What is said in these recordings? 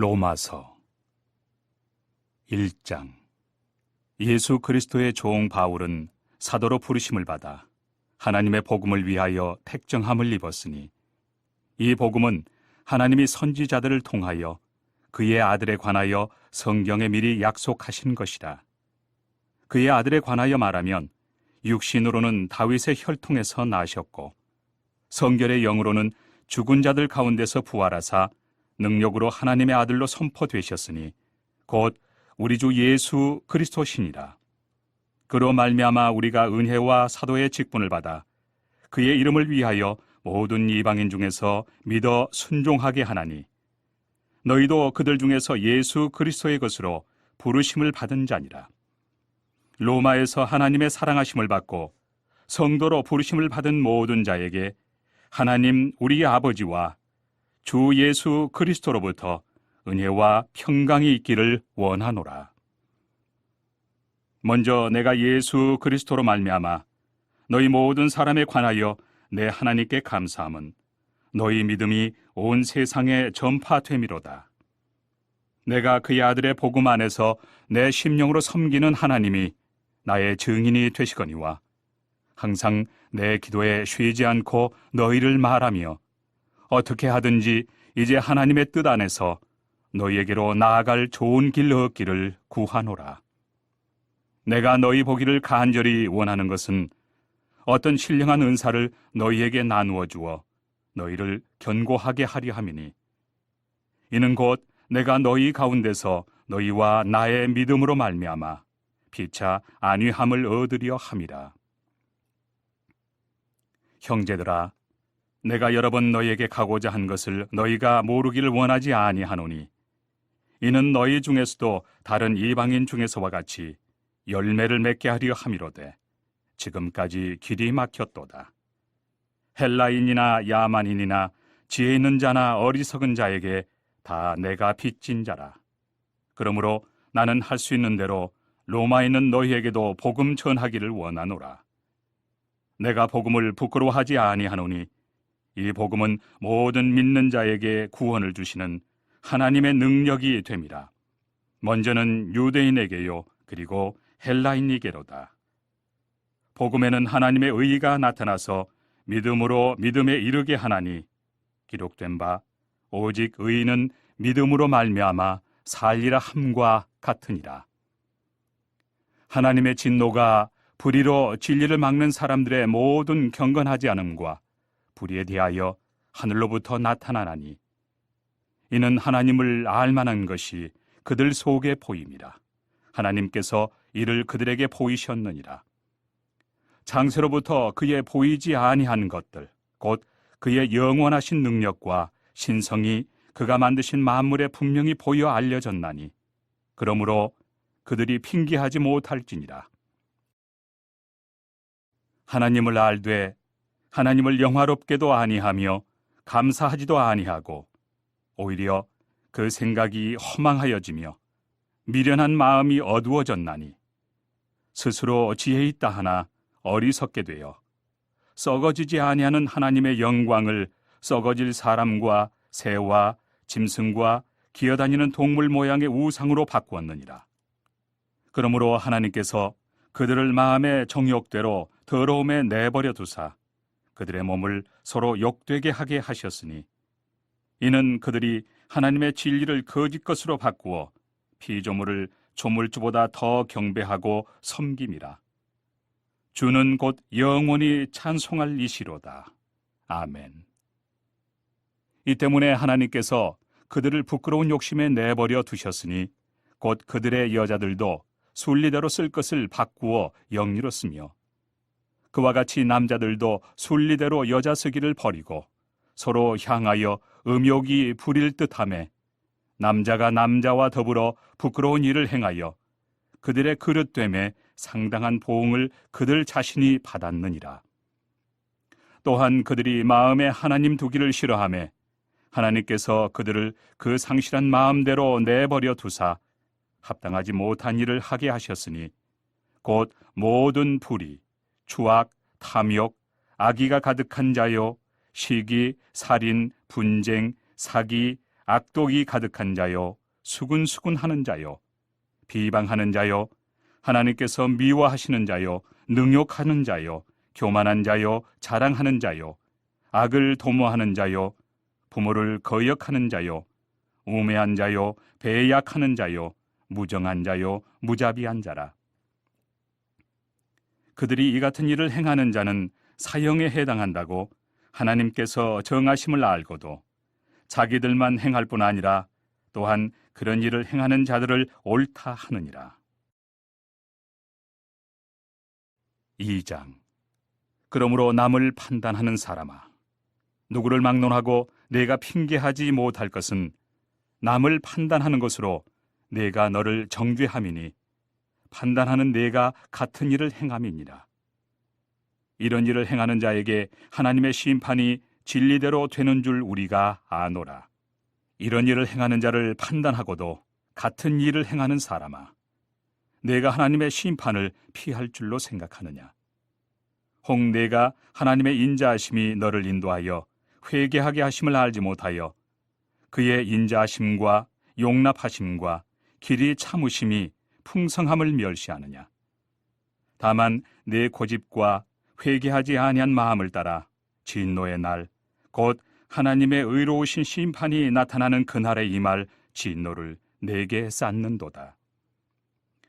로마서 1장. 예수 그리스도의 종 바울은 사도로 부르심을 받아 하나님의 복음을 위하여 택정함을 입었으니, 이 복음은 하나님이 선지자들을 통하여 그의 아들에 관하여 성경에 미리 약속하신 것이라. 그의 아들에 관하여 말하면 육신으로는 다윗의 혈통에서 나셨고, 성결의 영으로는 죽은 자들 가운데서 부활하사 능력으로 하나님의 아들로 선포되셨으니 곧 우리 주 예수 그리스도시니라. 그로 말미암아 우리가 은혜와 사도의 직분을 받아 그의 이름을 위하여 모든 이방인 중에서 믿어 순종하게 하나니, 너희도 그들 중에서 예수 그리스도의 것으로 부르심을 받은 자니라. 로마에서 하나님의 사랑하심을 받고 성도로 부르심을 받은 모든 자에게 하나님 우리 아버지와 주 예수 그리스도로부터 은혜와 평강이 있기를 원하노라. 먼저 내가 예수 그리스도로 말미암아 너희 모든 사람에 관하여 내 하나님께 감사함은 너희 믿음이 온 세상에 전파됨이로다. 내가 그의 아들의 복음 안에서 내 심령으로 섬기는 하나님이 나의 증인이 되시거니와, 항상 내 기도에 쉬지 않고 너희를 말하며 어떻게 하든지 이제 하나님의 뜻 안에서 너희에게로 나아갈 좋은 길 얻기를 구하노라. 내가 너희 보기를 간절히 원하는 것은 어떤 신령한 은사를 너희에게 나누어 주어 너희를 견고하게 하려 함이니, 이는 곧 내가 너희 가운데서 너희와 나의 믿음으로 말미암아 피차 안위함을 얻으려 함이라. 형제들아, 내가 여러 번 너희에게 가고자 한 것을 너희가 모르기를 원하지 아니하노니, 이는 너희 중에서도 다른 이방인 중에서와 같이 열매를 맺게 하려 함이로되 지금까지 길이 막혔도다. 헬라인이나 야만인이나 지혜 있는 자나 어리석은 자에게 다 내가 빚진 자라. 그러므로 나는 할 수 있는 대로 로마에 있는 너희에게도 복음 전하기를 원하노라. 내가 복음을 부끄러워하지 아니하노니, 이 복음은 모든 믿는 자에게 구원을 주시는 하나님의 능력이 됨이라. 먼저는 유대인에게요, 그리고 헬라인에게로다. 복음에는 하나님의 의의가 나타나서 믿음으로 믿음에 이르게 하나니, 기록된 바 오직 의인은 믿음으로 말미암아 살리라 함과 같으니라. 하나님의 진노가 불의로 진리를 막는 사람들의 모든 경건하지 않음과 불의에 대하여 하늘로부터 나타나나니, 이는 하나님을 알만한 것이 그들 속에 보임이라. 하나님께서 이를 그들에게 보이셨느니라. 장세로부터 그의 보이지 아니한 것들, 곧 그의 영원하신 능력과 신성이 그가 만드신 만물에 분명히 보여 알려졌나니, 그러므로 그들이 핑계하지 못할지니라. 하나님을 알되 하나님을 영화롭게도 아니하며 감사하지도 아니하고, 오히려 그 생각이 허망하여지며 미련한 마음이 어두워졌나니, 스스로 지혜 있다 하나 어리석게 되어 썩어지지 아니하는 하나님의 영광을 썩어질 사람과 새와 짐승과 기어다니는 동물 모양의 우상으로 바꾸었느니라. 그러므로 하나님께서 그들을 마음의 정욕대로 더러움에 내버려 두사 그들의 몸을 서로 욕되게 하게 하셨으니, 이는 그들이 하나님의 진리를 거짓 것으로 바꾸어 피조물을 조물주보다 더 경배하고 섬김이라. 주는 곧 영원히 찬송할 이시로다. 아멘. 이 때문에 하나님께서 그들을 부끄러운 욕심에 내버려 두셨으니, 곧 그들의 여자들도 순리대로 쓸 것을 바꾸어 영리로 쓰며, 그와 같이 남자들도 순리대로 여자 쓰기를 버리고 서로 향하여 음욕이 부릴 듯하매, 남자가 남자와 더불어 부끄러운 일을 행하여 그들의 그릇됨에 상당한 보응을 그들 자신이 받았느니라. 또한 그들이 마음에 하나님 두기를 싫어하매 하나님께서 그들을 그 상실한 마음대로 내버려 두사 합당하지 못한 일을 하게 하셨으니, 곧 모든 불의, 추악, 탐욕, 악의가 가득한 자요, 시기, 살인, 분쟁, 사기, 악독이 가득한 자요, 수군수군하는 자요, 비방하는 자요, 하나님께서 미워하시는 자요, 능욕하는 자요, 교만한 자요, 자랑하는 자요, 악을 도모하는 자요, 부모를 거역하는 자요, 우매한 자요, 배약하는 자요, 무정한 자요, 무자비한 자라. 그들이 이 같은 일을 행하는 자는 사형에 해당한다고 하나님께서 정하심을 알고도 자기들만 행할 뿐 아니라 또한 그런 일을 행하는 자들을 옳다 하느니라. 2장. 그러므로 남을 판단하는 사람아, 누구를 막론하고 내가 핑계하지 못할 것은 남을 판단하는 것으로 내가 너를 정죄함이니 판단하는 내가 같은 일을 행함이니라. 이런 일을 행하는 자에게 하나님의 심판이 진리대로 되는 줄 우리가 아노라. 이런 일을 행하는 자를 판단하고도 같은 일을 행하는 사람아, 내가 하나님의 심판을 피할 줄로 생각하느냐? 혹 내가 하나님의 인자하심이 너를 인도하여 회개하게 하심을 알지 못하여 그의 인자하심과 용납하심과 길이 참으심이 풍성함을 멸시하느냐? 다만 내 고집과 회개하지 아니한 마음을 따라 진노의 날, 곧 하나님의 의로우신 심판이 나타나는 그날에 임할 진노를 내게 쌓는도다.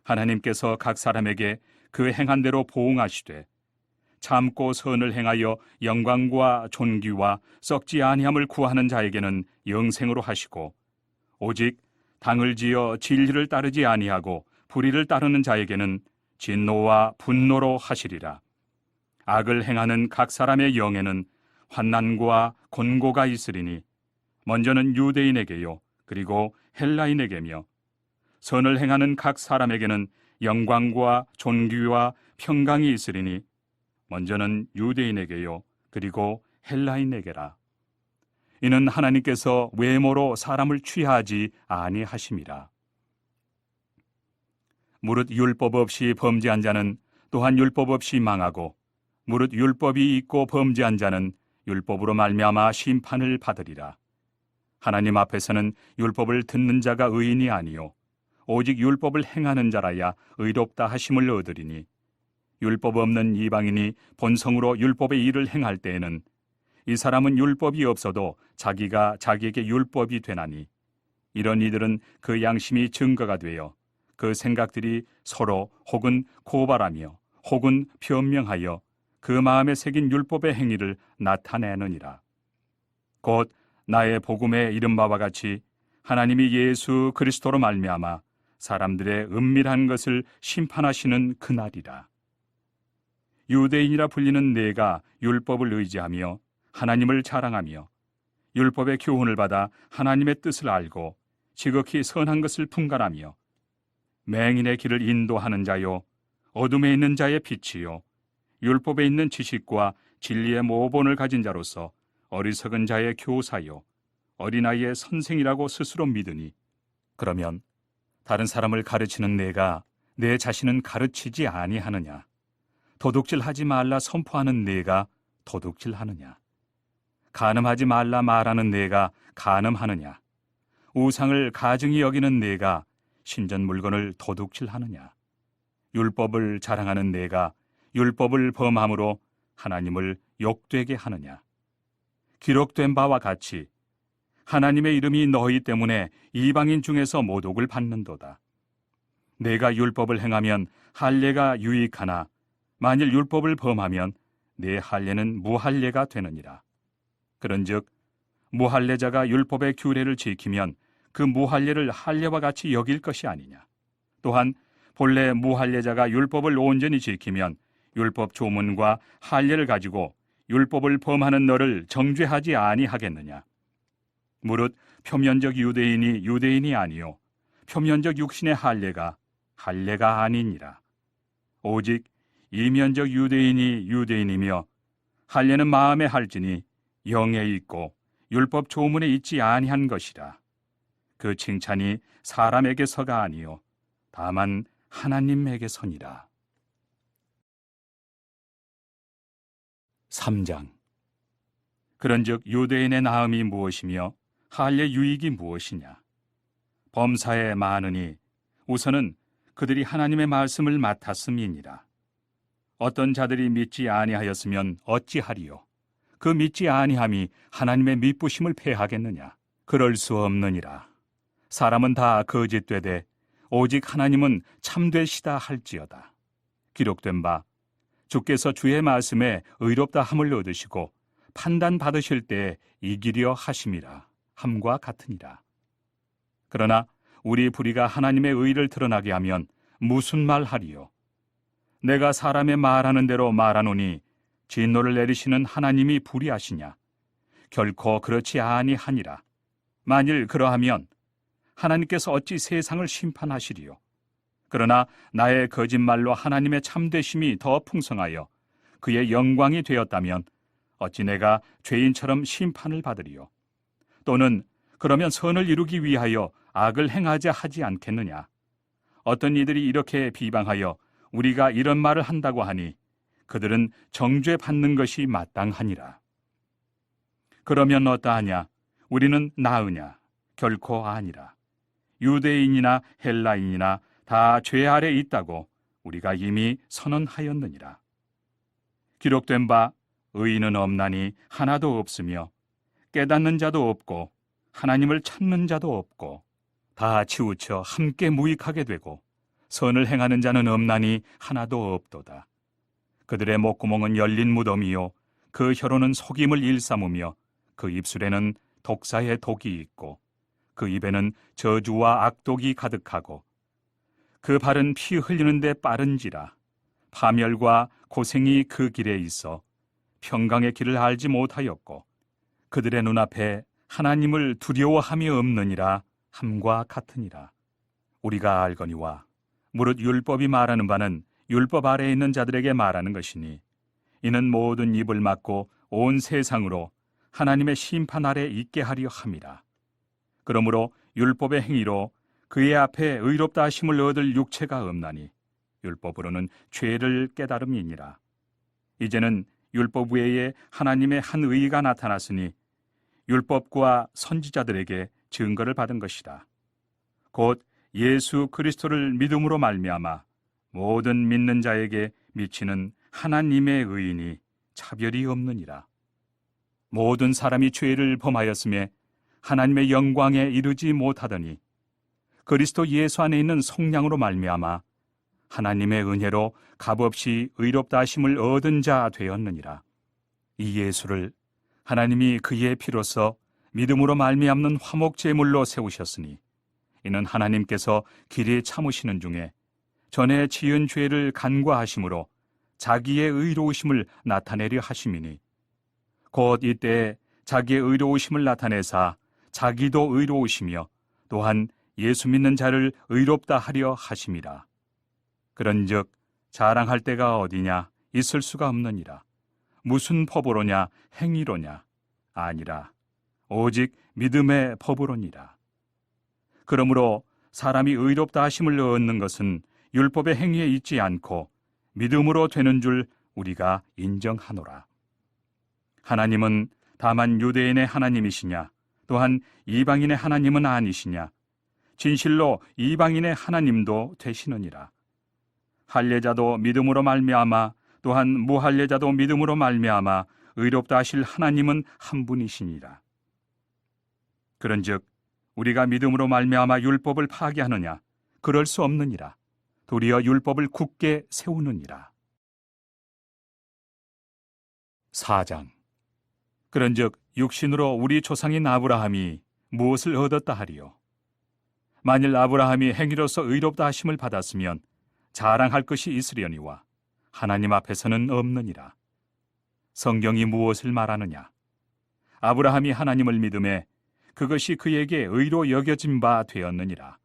하나님께서 각 사람에게 그 행한 대로 보응하시되 참고 선을 행하여 영광과 존귀와 썩지 아니함을 구하는 자에게는 영생으로 하시고, 오직 당을 지어 진리를 따르지 아니하고 불의를 따르는 자에게는 진노와 분노로 하시리라. 악을 행하는 각 사람의 영에는 환난과 곤고가 있으리니 먼저는 유대인에게요, 그리고 헬라인에게며 선을 행하는 각 사람에게는 영광과 존귀와 평강이 있으리니 먼저는 유대인에게요, 그리고 헬라인에게라. 이는 하나님께서 외모로 사람을 취하지 아니하심이라. 무릇 율법 없이 범죄한 자는 또한 율법 없이 망하고, 무릇 율법이 있고 범죄한 자는 율법으로 말미암아 심판을 받으리라. 하나님 앞에서는 율법을 듣는 자가 의인이 아니요 오직 율법을 행하는 자라야 의롭다 하심을 얻으리니, 율법 없는 이방인이 본성으로 율법의 일을 행할 때에는 이 사람은 율법이 없어도 자기가 자기에게 율법이 되나니, 이런 이들은 그 양심이 증거가 되어 그 생각들이 서로 혹은 고발하며 혹은 변명하여 그 마음에 새긴 율법의 행위를 나타내느니라. 곧 나의 복음에 이른 바와 같이 하나님이 예수 그리스도로 말미암아 사람들의 은밀한 것을 심판하시는 그날이라. 유대인이라 불리는 내가 율법을 의지하며 하나님을 자랑하며 율법의 교훈을 받아 하나님의 뜻을 알고 지극히 선한 것을 분간하며 맹인의 길을 인도하는 자요, 어둠에 있는 자의 빛이요, 율법에 있는 지식과 진리의 모본을 가진 자로서 어리석은 자의 교사요, 어린아이의 선생이라고 스스로 믿으니, 그러면 다른 사람을 가르치는 내가 내 자신은 가르치지 아니하느냐? 도둑질하지 말라 선포하는 내가 도둑질하느냐? 간음하지 말라 말하는 내가 간음하느냐? 우상을 가증히 여기는 내가 신전 물건을 도둑질하느냐? 율법을 자랑하는 내가 율법을 범함으로 하나님을 욕되게 하느냐? 기록된 바와 같이 하나님의 이름이 너희 때문에 이방인 중에서 모독을 받는도다. 내가 율법을 행하면 할례가 유익하나 만일 율법을 범하면 내 할례는 무할례가 되느니라. 그런즉 무할례자가 율법의 규례를 지키면 그 무할례를 할례와 같이 여길 것이 아니냐. 또한 본래 무할례자가 율법을 온전히 지키면 율법 조문과 할례를 가지고 율법을 범하는 너를 정죄하지 아니하겠느냐. 무릇 표면적 유대인이 유대인이 아니요 표면적 육신의 할례가 할례가 아니니라. 오직 이면적 유대인이 유대인이며 할례는 마음에 할지니 영에 있고 율법 조문에 있지 아니한 것이라. 그 칭찬이 사람에게서가 아니요 다만 하나님에게서니라. 3장. 그런즉 유대인의 나음이 무엇이며 할례 유익이 무엇이냐? 범사에 많으니 우선은 그들이 하나님의 말씀을 맡았음이니라. 어떤 자들이 믿지 아니하였으면 어찌하리요? 그 믿지 아니함이 하나님의 미쁘심을 패하겠느냐? 그럴 수 없느니라. 사람은 다 거짓되되 오직 하나님은 참되시다 할지어다. 기록된 바 주께서 주의 말씀에 의롭다 함을 얻으시고 판단 받으실 때에 이기려 하심이라 함과 같으니라. 그러나 우리 불의가 하나님의 의를 드러나게 하면 무슨 말 하리요? 내가 사람의 말하는 대로 말하노니 진노를 내리시는 하나님이 불의하시냐? 결코 그렇지 아니하니라. 만일 그러하면 하나님께서 어찌 세상을 심판하시리요? 그러나 나의 거짓말로 하나님의 참되심이 더 풍성하여 그의 영광이 되었다면 어찌 내가 죄인처럼 심판을 받으리요? 또는 그러면 선을 이루기 위하여 악을 행하자 하지 않겠느냐? 어떤 이들이 이렇게 비방하여 우리가 이런 말을 한다고 하니 그들은 정죄 받는 것이 마땅하니라. 그러면 어떠하냐? 우리는 나으냐? 결코 아니라. 유대인이나 헬라인이나 다 죄 아래 있다고 우리가 이미 선언하였느니라. 기록된 바 의인은 없나니 하나도 없으며 깨닫는 자도 없고 하나님을 찾는 자도 없고 다 치우쳐 함께 무익하게 되고 선을 행하는 자는 없나니 하나도 없도다. 그들의 목구멍은 열린 무덤이요 그 혀로는 속임을 일삼으며 그 입술에는 독사의 독이 있고 그 입에는 저주와 악독이 가득하고 그 발은 피 흘리는데 빠른지라. 파멸과 고생이 그 길에 있어 평강의 길을 알지 못하였고 그들의 눈앞에 하나님을 두려워함이 없느니라 함과 같으니라. 우리가 알거니와 무릇 율법이 말하는 바는 율법 아래에 있는 자들에게 말하는 것이니 이는 모든 입을 막고 온 세상으로 하나님의 심판 아래 있게 하려 함이라. 그러므로 율법의 행위로 그의 앞에 의롭다 하심을 얻을 육체가 없나니 율법으로는 죄를 깨달음이니라. 이제는 율법 외에 하나님의 한 의가 나타났으니 율법과 선지자들에게 증거를 받은 것이다. 곧 예수 그리스도를 믿음으로 말미암아 모든 믿는 자에게 미치는 하나님의 의인이 차별이 없느니라. 모든 사람이 죄를 범하였음에 하나님의 영광에 이르지 못하더니 그리스도 예수 안에 있는 성령으로 말미암아 하나님의 은혜로 값없이 의롭다 하심을 얻은 자 되었느니라. 이 예수를 하나님이 그의 피로써 믿음으로 말미암는 화목 제물로 세우셨으니 이는 하나님께서 길이 참으시는 중에 전에 지은 죄를 간과하심으로 자기의 의로우심을 나타내려 하심이니 곧 이때 자기의 의로우심을 나타내사 자기도 의로우시며 또한 예수 믿는 자를 의롭다 하려 하심이라. 그런즉 자랑할 때가 어디냐? 있을 수가 없느니라. 무슨 법으로냐? 행위로냐? 아니라 오직 믿음의 법으로니라. 그러므로 사람이 의롭다 하심을 얻는 것은 율법의 행위에 있지 않고 믿음으로 되는 줄 우리가 인정하노라. 하나님은 다만 유대인의 하나님이시냐? 또한 이방인의 하나님은 아니시냐? 진실로 이방인의 하나님도 되시느니라. 할례자도 믿음으로 말미암아 또한 무할례자도 믿음으로 말미암아 의롭다 하실 하나님은 한 분이시니라. 그런즉 우리가 믿음으로 말미암아 율법을 파괴하느냐? 그럴 수 없느니라. 도리어 율법을 굳게 세우느니라. 4장. 그런즉 육신으로 우리 조상인 아브라함이 무엇을 얻었다 하리요? 만일 아브라함이 행위로서 의롭다 하심을 받았으면 자랑할 것이 있으려니와 하나님 앞에서는 없느니라. 성경이 무엇을 말하느냐? 아브라함이 하나님을 믿음에 그것이 그에게 의로 여겨진 바 되었느니라.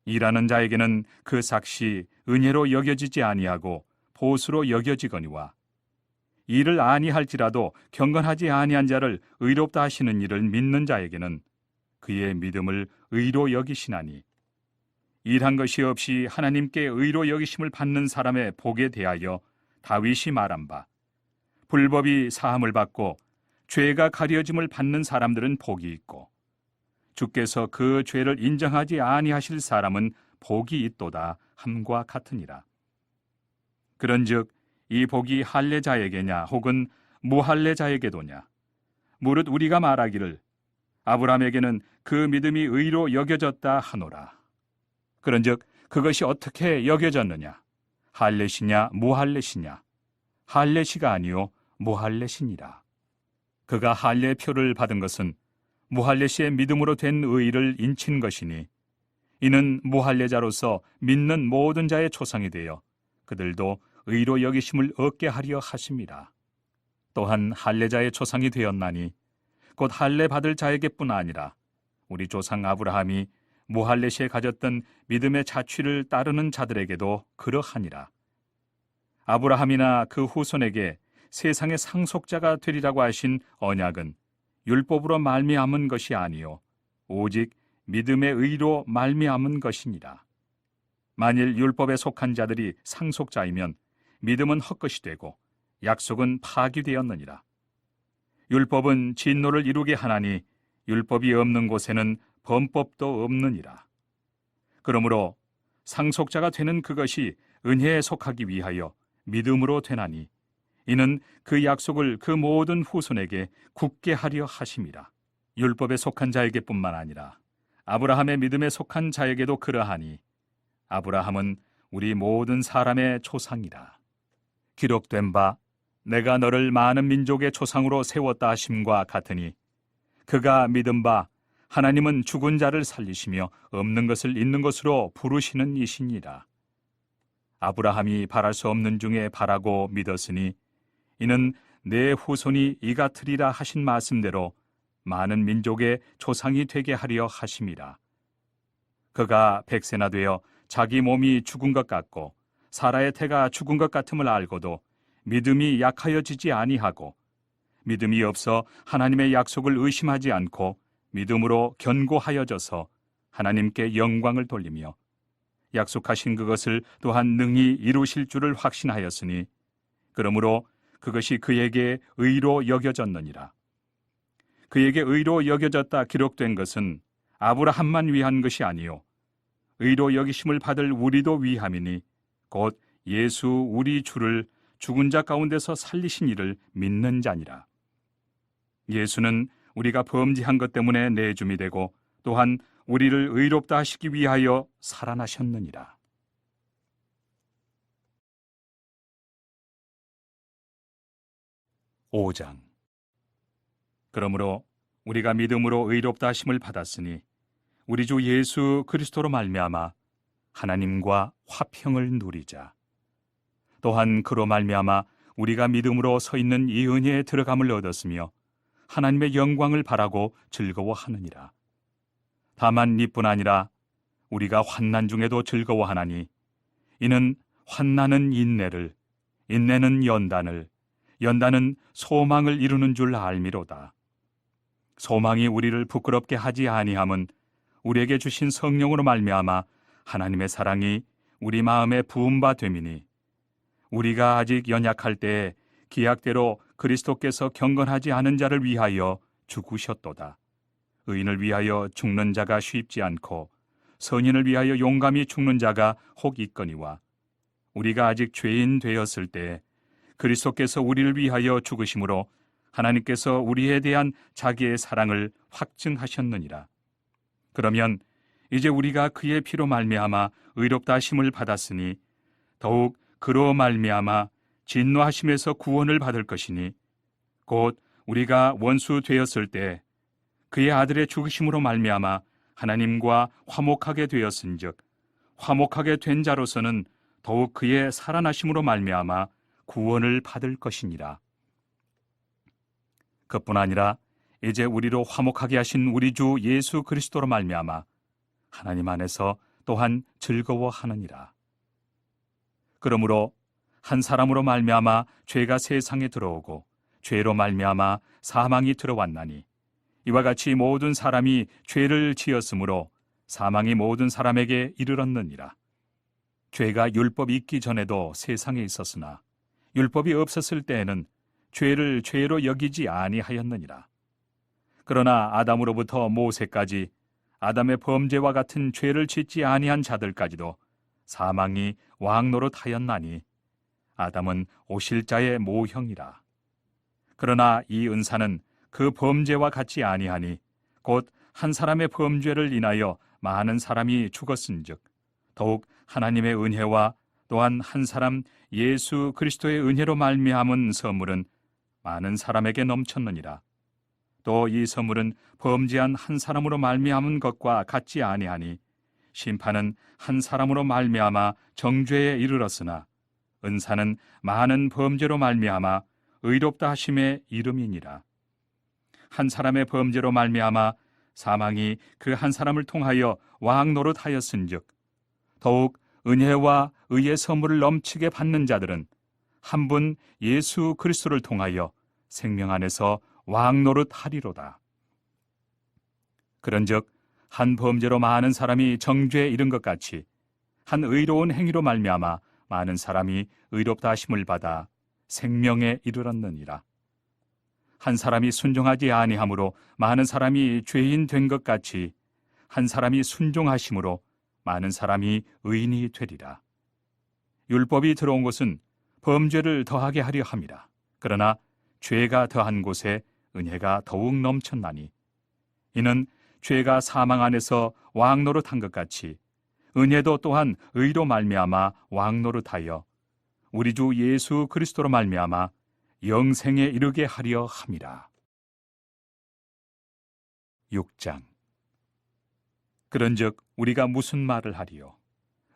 일하는 자에게는 그 삭시 은혜로 여겨지지 아니하고 보수로 여겨지거니와 일을 아니할지라도 경건하지 아니한 자를 의롭다 하시는 일을 믿는 자에게는 그의 믿음을 의로 여기시나니 일한 것이 없이 하나님께 의로 여기심을 받는 사람의 복에 대하여 다윗이 말한 바 불법이 사함을 받고 죄가 가려짐을 받는 사람들은 복이 있고 주께서 그 죄를 인정하지 아니하실 사람은 복이 있도다 함과 같으니라. 그런즉 이 복이 할례자에게냐 혹은 무할례자에게도냐? 무릇 우리가 말하기를 아브라함에게는 그 믿음이 의로 여겨졌다 하노라. 그런즉 그것이 어떻게 여겨졌느냐? 할례시냐 무할례시냐? 할례시가 아니요 무할례시니라. 그가 할례의 표를 받은 것은 무할례시의 믿음으로 된 의를 인친 것이니 이는 무할례자로서 믿는 모든 자의 초상이 되어 그들도 의로 여기심을 얻게 하려 하심이라. 또한 할례자의 초상이 되었나니 곧 할례 받을 자에게뿐 아니라 우리 조상 아브라함이 무할례시에 가졌던 믿음의 자취를 따르는 자들에게도 그러하니라. 아브라함이나 그 후손에게 세상의 상속자가 되리라고 하신 언약은 율법으로 말미암은 것이 아니요 오직 믿음의 의로 말미암은 것이니라. 만일 율법에 속한 자들이 상속자이면 믿음은 헛것이 되고 약속은 파기되었느니라. 율법은 진노를 이루게 하나니 율법이 없는 곳에는 범법도 없느니라. 그러므로 상속자가 되는 그것이 은혜에 속하기 위하여 믿음으로 되나니 이는 그 약속을 그 모든 후손에게 굳게 하려 하심이라. 율법에 속한 자에게뿐만 아니라 아브라함의 믿음에 속한 자에게도 그러하니 아브라함은 우리 모든 사람의 초상이라. 기록된 바 내가 너를 많은 민족의 초상으로 세웠다 하심과 같으니 그가 믿은 바 하나님은 죽은 자를 살리시며 없는 것을 있는 것으로 부르시는 이시니라. 아브라함이 바랄 수 없는 중에 바라고 믿었으니 이는 내 후손이 이 같으리라 하신 말씀대로 많은 민족의 조상이 되게 하려 하심이라. 그가 100세나 되어 자기 몸이 죽은 것 같고 사라의 태가 죽은 것 같음을 알고도 믿음이 약하여지지 아니하고 믿음이 없어 하나님의 약속을 의심하지 않고 믿음으로 견고하여져서 하나님께 영광을 돌리며 약속하신 그것을 또한 능히 이루실 줄을 확신하였으니 그러므로 그것이 그에게 의로 여겨졌느니라. 그에게 의로 여겨졌다 기록된 것은 아브라함만 위한 것이 아니요 의로 여기심을 받을 우리도 위함이니 곧 예수 우리 주를 죽은 자 가운데서 살리신 이를 믿는 자니라. 예수는 우리가 범죄한 것 때문에 내줌이 되고 또한 우리를 의롭다 하시기 위하여 살아나셨느니라. 5장. 그러므로 우리가 믿음으로 의롭다 하심을 받았으니 우리 주 예수 그리스도로 말미암아 하나님과 화평을 누리자. 또한 그로 말미암아 우리가 믿음으로 서 있는 이 은혜에 들어감을 얻었으며 하나님의 영광을 바라고 즐거워하느니라. 다만 이뿐 아니라 우리가 환난 중에도 즐거워하나니 이는 환난은 인내를, 인내는 연단을, 연단은 소망을 이루는 줄 알미로다. 소망이 우리를 부끄럽게 하지 아니함은 우리에게 주신 성령으로 말미암아 하나님의 사랑이 우리 마음에 부은 바 됨이니 우리가 아직 연약할 때에 기약대로 그리스도께서 경건하지 않은 자를 위하여 죽으셨도다. 의인을 위하여 죽는 자가 쉽지 않고 선인을 위하여 용감히 죽는 자가 혹 있거니와 우리가 아직 죄인 되었을 때 그리스도께서 우리를 위하여 죽으심으로 하나님께서 우리에 대한 자기의 사랑을 확증하셨느니라. 그러면 이제 우리가 그의 피로 말미암아 의롭다 하심을 받았으니 더욱 그로 말미암아 진노하심에서 구원을 받을 것이니 곧 우리가 원수 되었을 때 그의 아들의 죽으심으로 말미암아 하나님과 화목하게 되었은즉 화목하게 된 자로서는 더욱 그의 살아나심으로 말미암아 구원을 받을 것이니라. 그뿐 아니라 이제 우리로 화목하게 하신 우리 주 예수 그리스도로 말미암아 하나님 안에서 또한 즐거워하느니라. 그러므로 한 사람으로 말미암아 죄가 세상에 들어오고 죄로 말미암아 사망이 들어왔나니 이와 같이 모든 사람이 죄를 지었으므로 사망이 모든 사람에게 이르렀느니라. 죄가 율법이 있기 전에도 세상에 있었으나 율법이 없었을 때에는 죄를 죄로 여기지 아니하였느니라. 그러나 아담으로부터 모세까지 아담의 범죄와 같은 죄를 짓지 아니한 자들까지도 사망이 왕노릇하였나니 아담은 오실 자의 모형이라. 그러나 이 은사는 그 범죄와 같지 아니하니 곧 한 사람의 범죄를 인하여 많은 사람이 죽었은즉 더욱 하나님의 은혜와 또한 한 사람 예수 그리스도의 은혜로 말미암은 선물은 많은 사람에게 넘쳤느니라. 또 이 선물은 범죄한 한 사람으로 말미암은 것과 같지 아니하니 심판은 한 사람으로 말미암아 정죄에 이르렀으나 은사는 많은 범죄로 말미암아 의롭다 하심에 이름이니라. 한 사람의 범죄로 말미암아 사망이 그 한 사람을 통하여 왕노릇하였은즉 더욱 은혜와 의의 선물을 넘치게 받는 자들은 한 분 예수 그리스도를 통하여 생명 안에서 왕노릇하리로다. 그런즉 한 범죄로 많은 사람이 정죄에 이른 것 같이 한 의로운 행위로 말미암아 많은 사람이 의롭다 하심을 받아 생명에 이르렀느니라. 한 사람이 순종하지 아니함으로 많은 사람이 죄인 된 것 같이 한 사람이 순종하심으로 많은 사람이 의인이 되리라. 율법이 들어온 것은 범죄를 더하게 하려 함이라. 그러나 죄가 더한 곳에 은혜가 더욱 넘쳤나니 이는 죄가 사망 안에서 왕노릇한 것 같이 은혜도 또한 의로 말미암아 왕노릇하여 우리 주 예수 그리스도로 말미암아 영생에 이르게 하려 함이라. 6장. 그런즉 우리가 무슨 말을 하리요?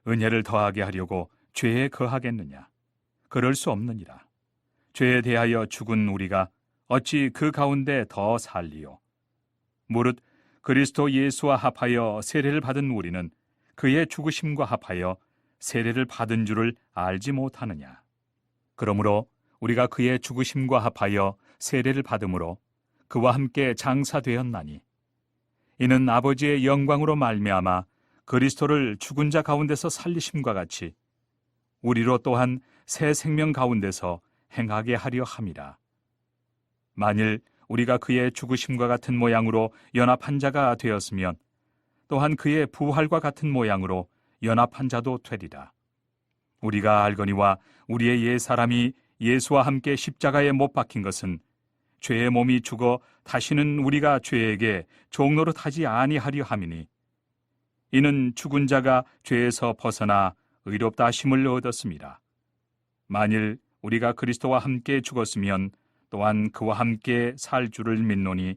은혜를 더하게 하려고 죄에 거하겠느냐? 그럴 수 없느니라. 죄에 대하여 죽은 우리가 어찌 그 가운데 더 살리요? 무릇 그리스도 예수와 합하여 세례를 받은 우리는 그의 죽으심과 합하여 세례를 받은 줄을 알지 못하느냐? 그러므로 우리가 그의 죽으심과 합하여 세례를 받음으로 그와 함께 장사되었나니 이는 아버지의 영광으로 말미암아 그리스도를 죽은 자 가운데서 살리심과 같이 우리로 또한 새 생명 가운데서 행하게 하려 함이라. 만일 우리가 그의 죽으심과 같은 모양으로 연합한 자가 되었으면 또한 그의 부활과 같은 모양으로 연합한 자도 되리라. 우리가 알거니와 우리의 옛 사람이 예수와 함께 십자가에 못 박힌 것은 죄의 몸이 죽어 다시는 우리가 죄에게 종노릇하지 아니하려 함이니 이는 죽은 자가 죄에서 벗어나 의롭다 하심을 얻었습니다. 만일 우리가 그리스도와 함께 죽었으면 또한 그와 함께 살 줄을 믿노니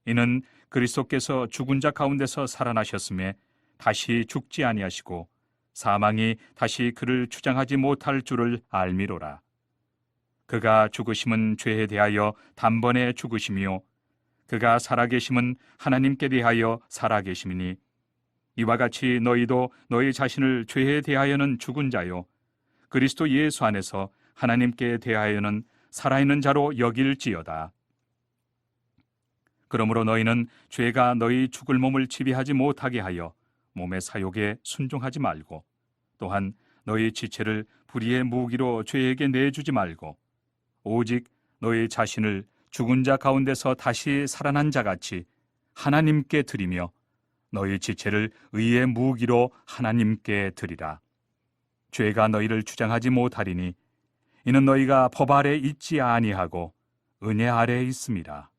이는 그리스도께서 죽은 자 가운데서 살아나셨음에 다시 죽지 아니하시고 사망이 다시 그를 주장하지 못할 줄을 알미로라. 그가 죽으심은 죄에 대하여 단번에 죽으심이요 그가 살아계심은 하나님께 대하여 살아계심이니 이와 같이 너희도 너희 자신을 죄에 대하여는 죽은 자요 그리스도 예수 안에서 하나님께 대하여는 살아있는 자로 여길지어다. 그러므로 너희는 죄가 너희 죽을 몸을 지배하지 못하게 하여 몸의 사욕에 순종하지 말고 또한 너희 지체를 불의의 무기로 죄에게 내주지 말고 오직 너희 자신을 죽은 자 가운데서 다시 살아난 자같이 하나님께 드리며 너희 지체를 의의 무기로 하나님께 드리라. 죄가 너희를 주장하지 못하리니 이는 너희가 법 아래 있지 아니하고 은혜 아래에 있음이라.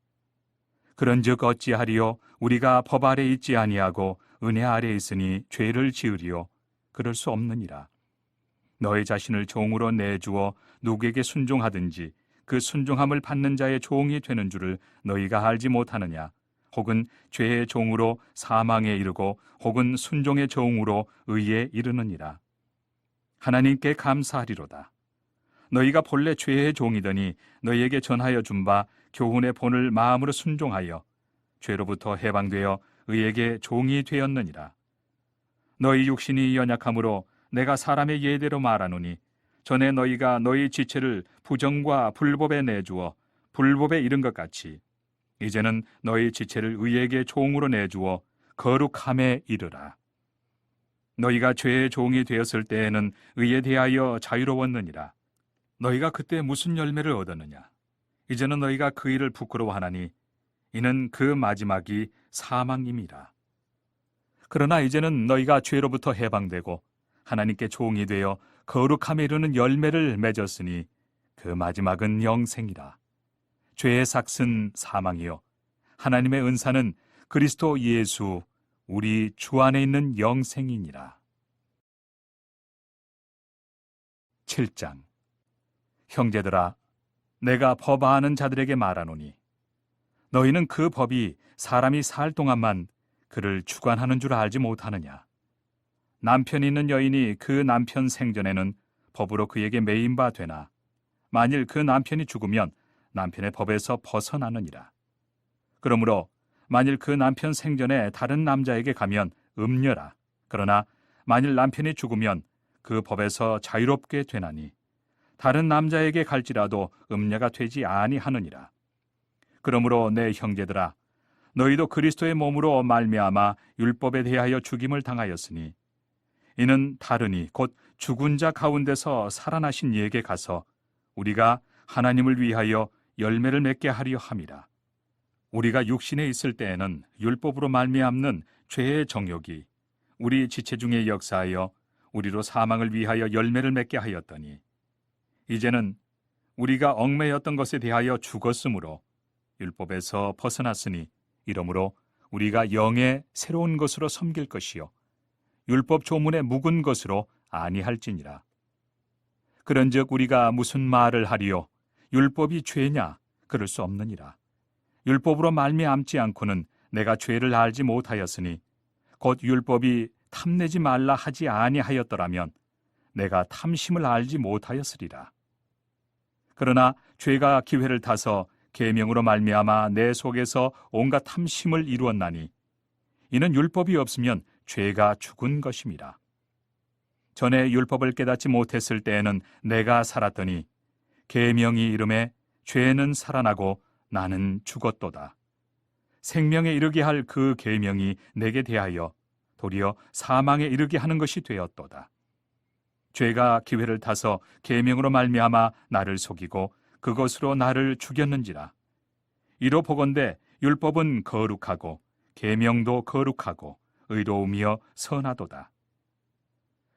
그런즉 어찌하리요? 우리가 법 아래 있지 아니하고 은혜 아래에 있으니 죄를 지으리요? 그럴 수 없느니라. 너희 자신을 종으로 내주어 누구에게 순종하든지 그 순종함을 받는 자의 종이 되는 줄을 너희가 알지 못하느냐? 혹은 죄의 종으로 사망에 이르고 혹은 순종의 종으로 의에 이르느니라. 하나님께 감사하리로다. 너희가 본래 죄의 종이더니 너희에게 전하여 준 바 교훈의 본을 마음으로 순종하여 죄로부터 해방되어 의에게 종이 되었느니라. 너희 육신이 연약함으로 내가 사람의 예대로 말하노니 전에 너희가 너희 지체를 부정과 불법에 내주어 불법에 이른 것 같이 이제는 너희 지체를 의에게 종으로 내주어 거룩함에 이르라. 너희가 죄의 종이 되었을 때에는 의에 대하여 자유로웠느니라. 너희가 그때 무슨 열매를 얻었느냐? 이제는 너희가 그 일을 부끄러워하나니 이는 그 마지막이 사망임이라. 그러나 이제는 너희가 죄로부터 해방되고 하나님께 종이 되어 거룩함에 이르는 열매를 맺었으니 그 마지막은 영생이라. 죄의 삭은 사망이요 하나님의 은사는 그리스도 예수 우리 주 안에 있는 영생이니라. 7장. 형제들아, 내가 법아하는 자들에게 말하노니 너희는 그 법이 사람이 살 동안만 그를 주관하는 줄 알지 못하느냐. 남편이 있는 여인이 그 남편 생전에는 법으로 그에게 매인 바 되나 만일 그 남편이 죽으면 남편의 법에서 벗어나느니라. 그러므로 만일 그 남편 생전에 다른 남자에게 가면 음녀라. 그러나 만일 남편이 죽으면 그 법에서 자유롭게 되나니 다른 남자에게 갈지라도 음녀가 되지 아니하느니라. 그러므로 내 형제들아, 너희도 그리스도의 몸으로 말미암아 율법에 대하여 죽임을 당하였으니 이는 다르니 곧 죽은 자 가운데서 살아나신 이에게 가서 우리가 하나님을 위하여 열매를 맺게 하려 함이라. 우리가 육신에 있을 때에는 율법으로 말미암는 죄의 정욕이 우리 지체 중에 역사하여 우리로 사망을 위하여 열매를 맺게 하였더니 이제는 우리가 얽매였던 것에 대하여 죽었으므로 율법에서 벗어났으니 이러므로 우리가 영의 새로운 것으로 섬길 것이요 율법 조문의 묵은 것으로 아니할지니라. 그런즉 우리가 무슨 말을 하리요? 율법이 죄냐? 그럴 수 없느니라. 율법으로 말미암지 않고는 내가 죄를 알지 못하였으니 곧 율법이 탐내지 말라 하지 아니하였더라면 내가 탐심을 알지 못하였으리라. 그러나 죄가 기회를 타서 계명으로 말미암아 내 속에서 온갖 탐심을 이루었나니 이는 율법이 없으면 죄가 죽은 것임이라. 전에 율법을 깨닫지 못했을 때에는 내가 살았더니 계명이 이름에 죄는 살아나고 나는 죽었도다. 생명에 이르게 할 그 계명이 내게 대하여 도리어 사망에 이르게 하는 것이 되었도다. 죄가 기회를 타서 계명으로 말미암아 나를 속이고 그것으로 나를 죽였는지라. 이로 보건대 율법은 거룩하고 계명도 거룩하고 의로우며 선하도다.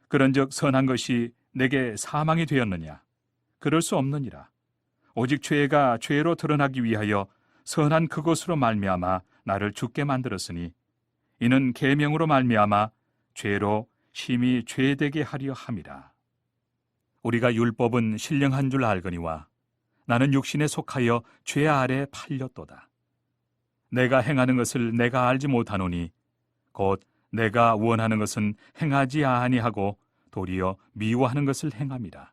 그런즉 선한 것이 내게 사망이 되었느냐? 그럴 수 없느니라. 오직 죄가 죄로 드러나기 위하여 선한 그것으로 말미암아 나를 죽게 만들었으니 이는 계명으로 말미암아 죄로 심히 죄되게 하려 함이라. 우리가 율법은 신령한 줄 알거니와 나는 육신에 속하여 죄 아래 팔렸도다. 내가 행하는 것을 내가 알지 못하노니 곧 내가 원하는 것은 행하지 아니하고 도리어 미워하는 것을 행함이라.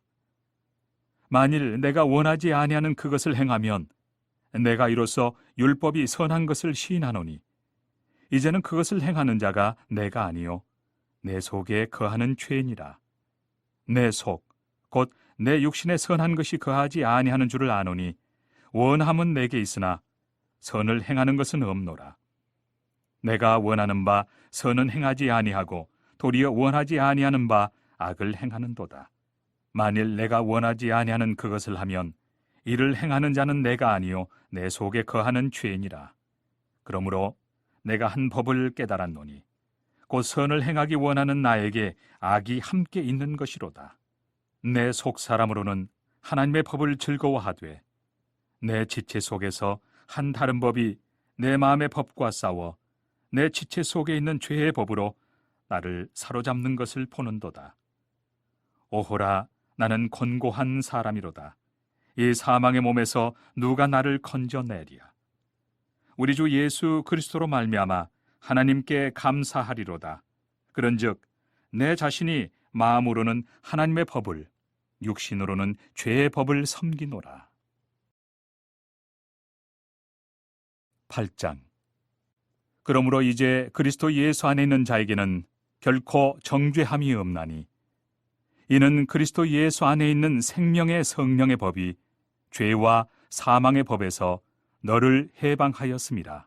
만일 내가 원하지 아니하는 그것을 행하면 내가 이로써 율법이 선한 것을 시인하노니 이제는 그것을 행하는 자가 내가 아니요 내 속에 거하는 죄니라. 내 속 곧 내 육신에 선한 것이 거하지 아니하는 줄을 아노니 원함은 내게 있으나 선을 행하는 것은 없노라. 내가 원하는 바 선은 행하지 아니하고 도리어 원하지 아니하는 바 악을 행하는도다. 만일 내가 원하지 아니하는 그것을 하면 이를 행하는 자는 내가 아니요 내 속에 거하는 죄니라. 그러므로 내가 한 법을 깨달았노니 곧 선을 행하기 원하는 나에게 악이 함께 있는 것이로다. 내 속 사람으로는 하나님의 법을 즐거워하되 내 지체 속에서 한 다른 법이 내 마음의 법과 싸워 내 지체 속에 있는 죄의 법으로 나를 사로잡는 것을 보는도다. 오호라, 나는 곤고한 사람이로다. 이 사망의 몸에서 누가 나를 건져내리야. 우리 주 예수 그리스도로 말미암아 하나님께 감사하리로다. 그런즉 내 자신이 마음으로는 하나님의 법을, 육신으로는 죄의 법을 섬기노라. 8장. 그러므로 이제 그리스도 예수 안에 있는 자에게는 결코 정죄함이 없나니 이는 그리스도 예수 안에 있는 생명의 성령의 법이 죄와 사망의 법에서 너를 해방하였음이라.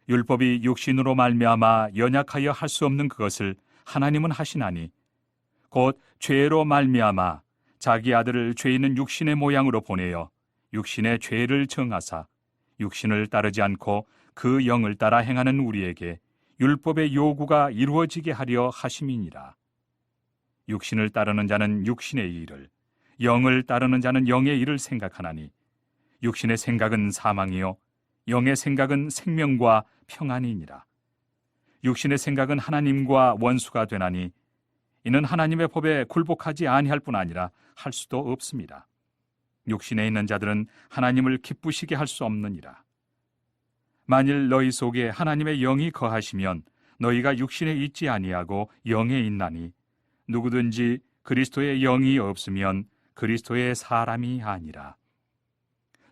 율법이 육신으로 말미암아 연약하여 할 수 없는 그것을 하나님은 하시나니 곧 죄로 말미암아 자기 아들을 죄 있는 육신의 모양으로 보내어 육신의 죄를 정하사 육신을 따르지 않고 그 영을 따라 행하는 우리에게 율법의 요구가 이루어지게 하려 하심이니라. 육신을 따르는 자는 육신의 일을, 영을 따르는 자는 영의 일을 생각하나니 육신의 생각은 사망이요 영의 생각은 생명과 평안이니라. 육신의 생각은 하나님과 원수가 되나니 이는 하나님의 법에 굴복하지 아니할 뿐 아니라 할 수도 없습니다. 육신에 있는 자들은 하나님을 기쁘시게 할 수 없느니라. 만일 너희 속에 하나님의 영이 거하시면 너희가 육신에 있지 아니하고 영에 있나니 누구든지 그리스도의 영이 없으면 그리스도의 사람이 아니라.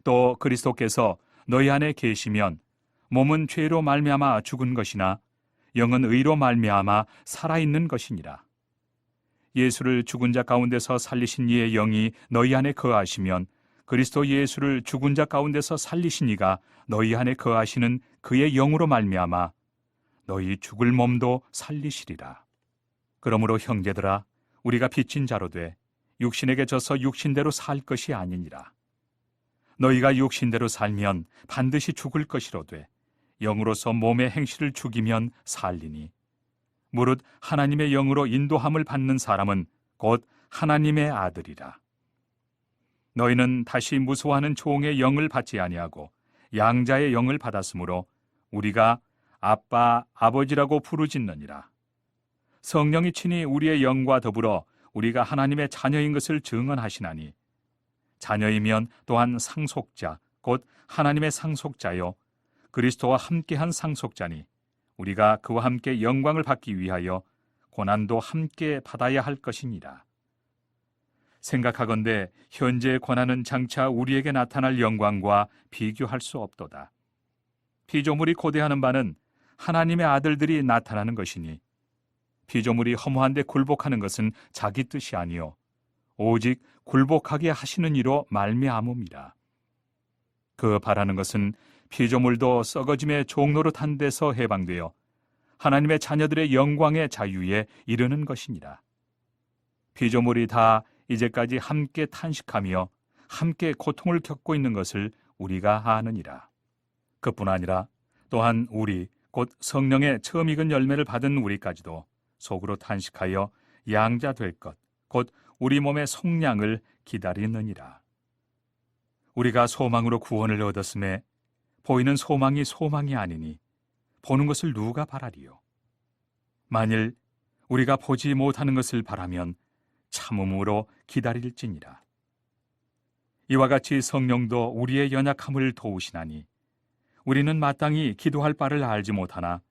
또 그리스도께서 너희 안에 계시면 몸은 죄로 말미암아 죽은 것이나 영은 의로 말미암아 살아있는 것이니라. 예수를 죽은 자 가운데서 살리신 이의 영이 너희 안에 거하시면 그리스도 예수를 죽은 자 가운데서 살리신 이가 너희 안에 거하시는 그의 영으로 말미암아 너희 죽을 몸도 살리시리라. 그러므로 형제들아, 우리가 빚진 자로 돼 육신에게 져서 육신대로 살 것이 아니니라. 너희가 육신대로 살면 반드시 죽을 것이로되 영으로서 몸의 행실을 죽이면 살리니 무릇 하나님의 영으로 인도함을 받는 사람은 곧 하나님의 아들이라. 너희는 다시 무소하는 종의 영을 받지 아니하고 양자의 영을 받았으므로 우리가 아빠, 아버지라고 부르짖느니라. 성령이 친히 우리의 영과 더불어 우리가 하나님의 자녀인 것을 증언하시나니 자녀이면 또한 상속자, 곧 하나님의 상속자요 그리스도와 함께한 상속자니 우리가 그와 함께 영광을 받기 위하여 고난도 함께 받아야 할 것이니라. 생각하건대 현재의 고난은 장차 우리에게 나타날 영광과 비교할 수 없도다. 피조물이 고대하는 바는 하나님의 아들들이 나타나는 것이니 피조물이 허무한데 굴복하는 것은 자기 뜻이 아니요 오직 굴복하게 하시는 이로 말미암음이라. 그 바라는 것은 피조물도 썩어짐의 종노릇한 데서 해방되어 하나님의 자녀들의 영광의 자유에 이르는 것이니라. 피조물이 다 이제까지 함께 탄식하며 함께 고통을 겪고 있는 것을 우리가 아느니라. 그뿐 아니라 또한 우리 곧 성령의 처음 익은 열매를 받은 우리까지도 속으로 탄식하여 양자 될 것, 곧 우리 몸의 속량을 기다리느니라. 우리가 소망으로 구원을 얻었음에 보이는 소망이 소망이 아니니 보는 것을 누가 바라리요? 만일 우리가 보지 못하는 것을 바라면 참음으로 기다릴지니라. 이와 같이 성령도 우리의 연약함을 도우시나니 우리는 마땅히 기도할 바를 알지 못하나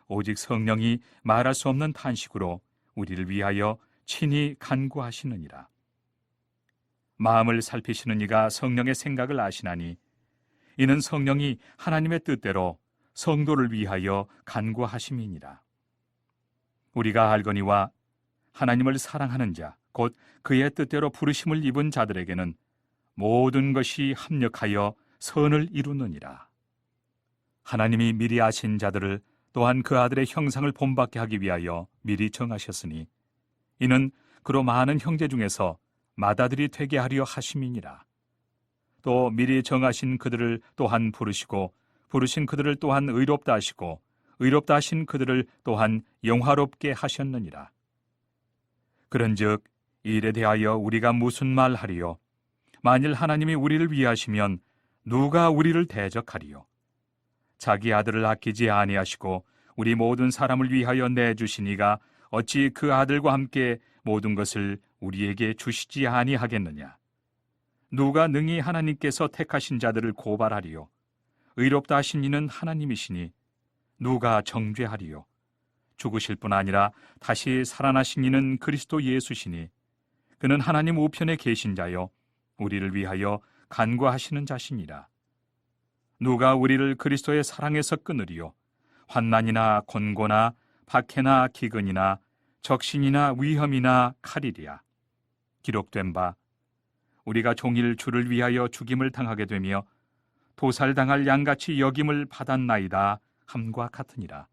오직 성령이 말할 수 없는 탄식으로 우리를 위하여 친히 간구하시느니라. 마음을 살피시는 이가 성령의 생각을 아시나니 이는 성령이 하나님의 뜻대로 성도를 위하여 간구하심이니라. 우리가 알거니와 하나님을 사랑하는 자, 곧 그의 뜻대로 부르심을 입은 자들에게는 모든 것이 합력하여 선을 이루느니라. 하나님이 미리 아신 자들을 또한 그 아들의 형상을 본받게 하기 위하여 미리 정하셨으니 이는 그로 많은 형제 중에서 맏아들이 되게 하려 하심이니라. 또 미리 정하신 그들을 또한 부르시고 부르신 그들을 또한 의롭다 하시고 의롭다 하신 그들을 또한 영화롭게 하셨느니라. 그런즉 이 일에 대하여 우리가 무슨 말하리요? 만일 하나님이 우리를 위하시면 누가 우리를 대적하리요? 자기 아들을 아끼지 아니하시고 우리 모든 사람을 위하여 내주신 이가 어찌 그 아들과 함께 모든 것을 우리에게 주시지 아니하겠느냐? 누가 능히 하나님께서 택하신 자들을 고발하리요? 의롭다 하신 이는 하나님이시니 누가 정죄하리요? 죽으실 뿐 아니라 다시 살아나신 이는 그리스도 예수시니 그는 하나님 우편에 계신 자요 우리를 위하여 간구하시는 자시니라. 누가 우리를 그리스도의 사랑에서 끊으리요? 환난이나 곤고나 박해나 기근이나 적신이나 위험이나 칼이리야. 기록된 바 우리가 종일 주를 위하여 죽임을 당하게 되며 도살당할 양같이 여김을 받았나이다 함과 같으니라.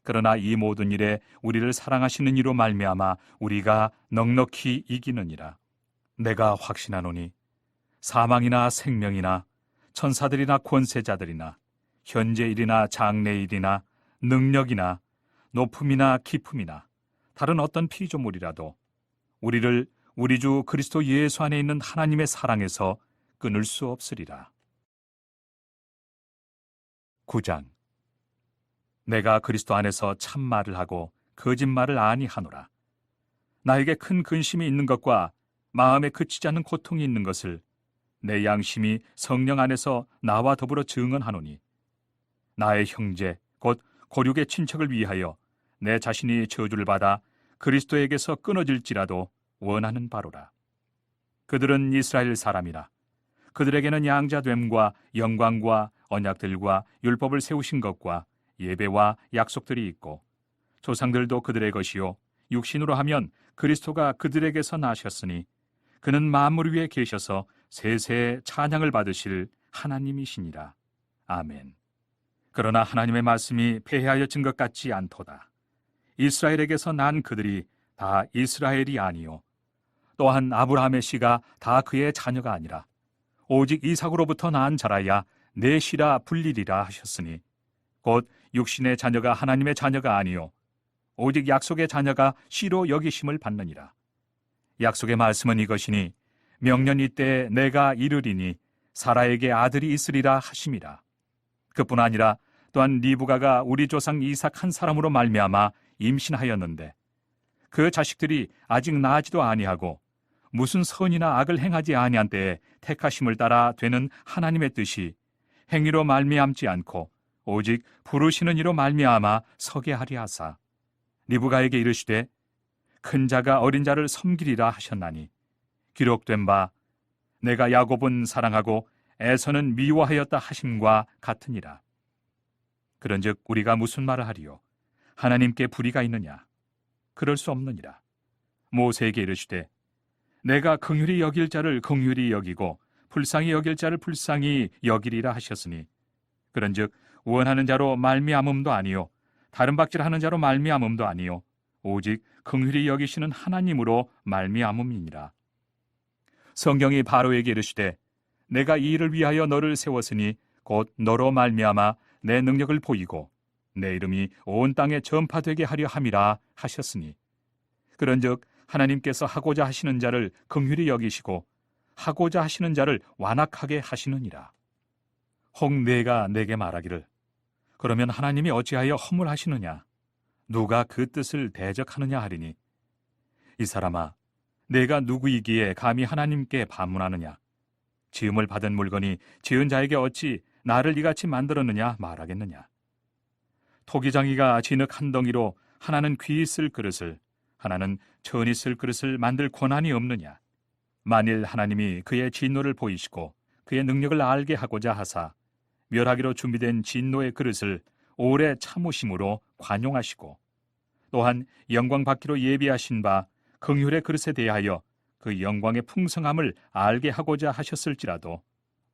그러나 이 모든 일에 우리를 사랑하시는 이로 말미암아 우리가 넉넉히 이기느니라. 내가 확신하노니 사망이나 생명이나 천사들이나 권세자들이나 현재일이나 장래일이나 능력이나 높음이나 깊음이나 다른 어떤 피조물이라도 우리를 우리 주 그리스도 예수 안에 있는 하나님의 사랑에서 끊을 수 없으리라. 9장. 내가 그리스도 안에서 참말을 하고 거짓말을 아니하노라. 나에게 큰 근심이 있는 것과 마음에 그치지 않는 고통이 있는 것을 내 양심이 성령 안에서 나와 더불어 증언하노니, 나의 형제 곧 고륙의 친척을 위하여 내 자신이 저주를 받아 그리스도에게서 끊어질지라도 원하는 바로라. 그들은 이스라엘 사람이라. 그들에게는 양자됨과 영광과 언약들과 율법을 세우신 것과 예배와 약속들이 있고, 조상들도 그들의 것이요 육신으로 하면 그리스도가 그들에게서 나셨으니 그는 만물 위에 계셔서 세세 찬양을 받으실 하나님이시니라. 아멘. 그러나 하나님의 말씀이 패하여진 것 같지 않도다. 이스라엘에게서 난 그들이 다 이스라엘이 아니요 또한 아브라함의 씨가 다 그의 자녀가 아니라 오직 이삭으로부터 난 자라야 내 씨라 불리리라 하셨으니, 곧 육신의 자녀가 하나님의 자녀가 아니요 오직 약속의 자녀가 씨로 여기심을 받느니라. 약속의 말씀은 이것이니, 명년 이때에 내가 이르리니 사라에게 아들이 있으리라 하심이라. 그뿐 아니라 또한 리브가가 우리 조상 이삭 한 사람으로 말미암아 임신하였는데, 그 자식들이 아직 나지도 아니하고 무슨 선이나 악을 행하지 아니한 때에 택하심을 따라 되는 하나님의 뜻이 행위로 말미암지 않고 오직 부르시는 이로 말미암아 서게 하리 하사, 리브가에게 이르시되 큰 자가 어린 자를 섬기리라 하셨나니, 기록된 바 내가 야곱은 사랑하고 에서는 미워하였다 하심과 같으니라. 그런즉 우리가 무슨 말을 하리요? 하나님께 불의가 있느냐? 그럴 수 없느니라. 모세에게 이르시되 내가 긍휼히 여길 자를 긍휼히 여기고 불쌍히 여길 자를 불쌍히 여기리라 하셨으니, 그런즉 원하는 자로 말미암음도 아니요 다른 박질하는 자로 말미암음도 아니요 오직 긍휼히 여기시는 하나님으로 말미암음이니라. 성경이 바로에게 이르시되 내가 이 일을 위하여 너를 세웠으니 곧 너로 말미암아 내 능력을 보이고 내 이름이 온 땅에 전파되게 하려 함이라 하셨으니, 그런즉 하나님께서 하고자 하시는 자를 긍휼히 여기시고 하고자 하시는 자를 완악하게 하시느니라. 혹 내가 내게 말하기를 그러면 하나님이 어찌하여 허물하시느냐? 누가 그 뜻을 대적하느냐 하리니, 이 사람아, 내가 누구이기에 감히 하나님께 반문하느냐? 지음을 받은 물건이 지은 자에게 어찌 나를 이같이 만들었느냐 말하겠느냐? 토기장이가 진흙 한 덩이로 하나는 귀 있을 그릇을 하나는 천 있을 그릇을 만들 권한이 없느냐? 만일 하나님이 그의 진노를 보이시고 그의 능력을 알게 하고자 하사 멸하기로 준비된 진노의 그릇을 오래 참으심으로 관용하시고, 또한 영광 받기로 예비하신 바 긍휼의 그릇에 대하여 그 영광의 풍성함을 알게 하고자 하셨을지라도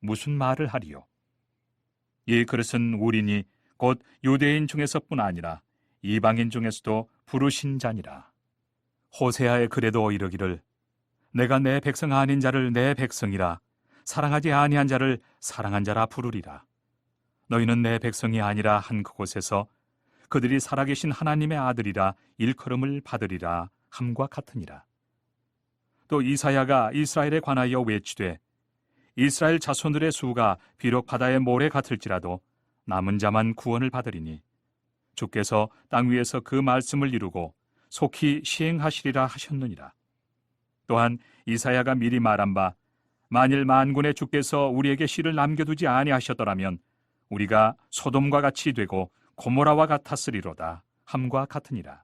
무슨 말을 하리요? 이 그릇은 우리니 곧 유대인 중에서뿐 아니라 이방인 중에서도 부르신 자니라. 호세아의 글에도 이르기를 내가 내 백성 아닌 자를 내 백성이라, 사랑하지 아니한 자를 사랑한 자라 부르리라. 너희는 내 백성이 아니라 한 그곳에서 그들이 살아계신 하나님의 아들이라 일컬음을 받으리라 함과 같으니라. 또 이사야가 이스라엘에 관하여 외치되 이스라엘 자손들의 수가 비록 바다의 모래 같을지라도 남은 자만 구원을 받으리니, 주께서 땅 위에서 그 말씀을 이루고 속히 시행하시리라 하셨느니라. 또한 이사야가 미리 말한 바 만일 만군의 주께서 우리에게 씨를 남겨두지 아니하셨더라면 우리가 소돔과 같이 되고 고모라와 같았으리로다 함과 같으니라.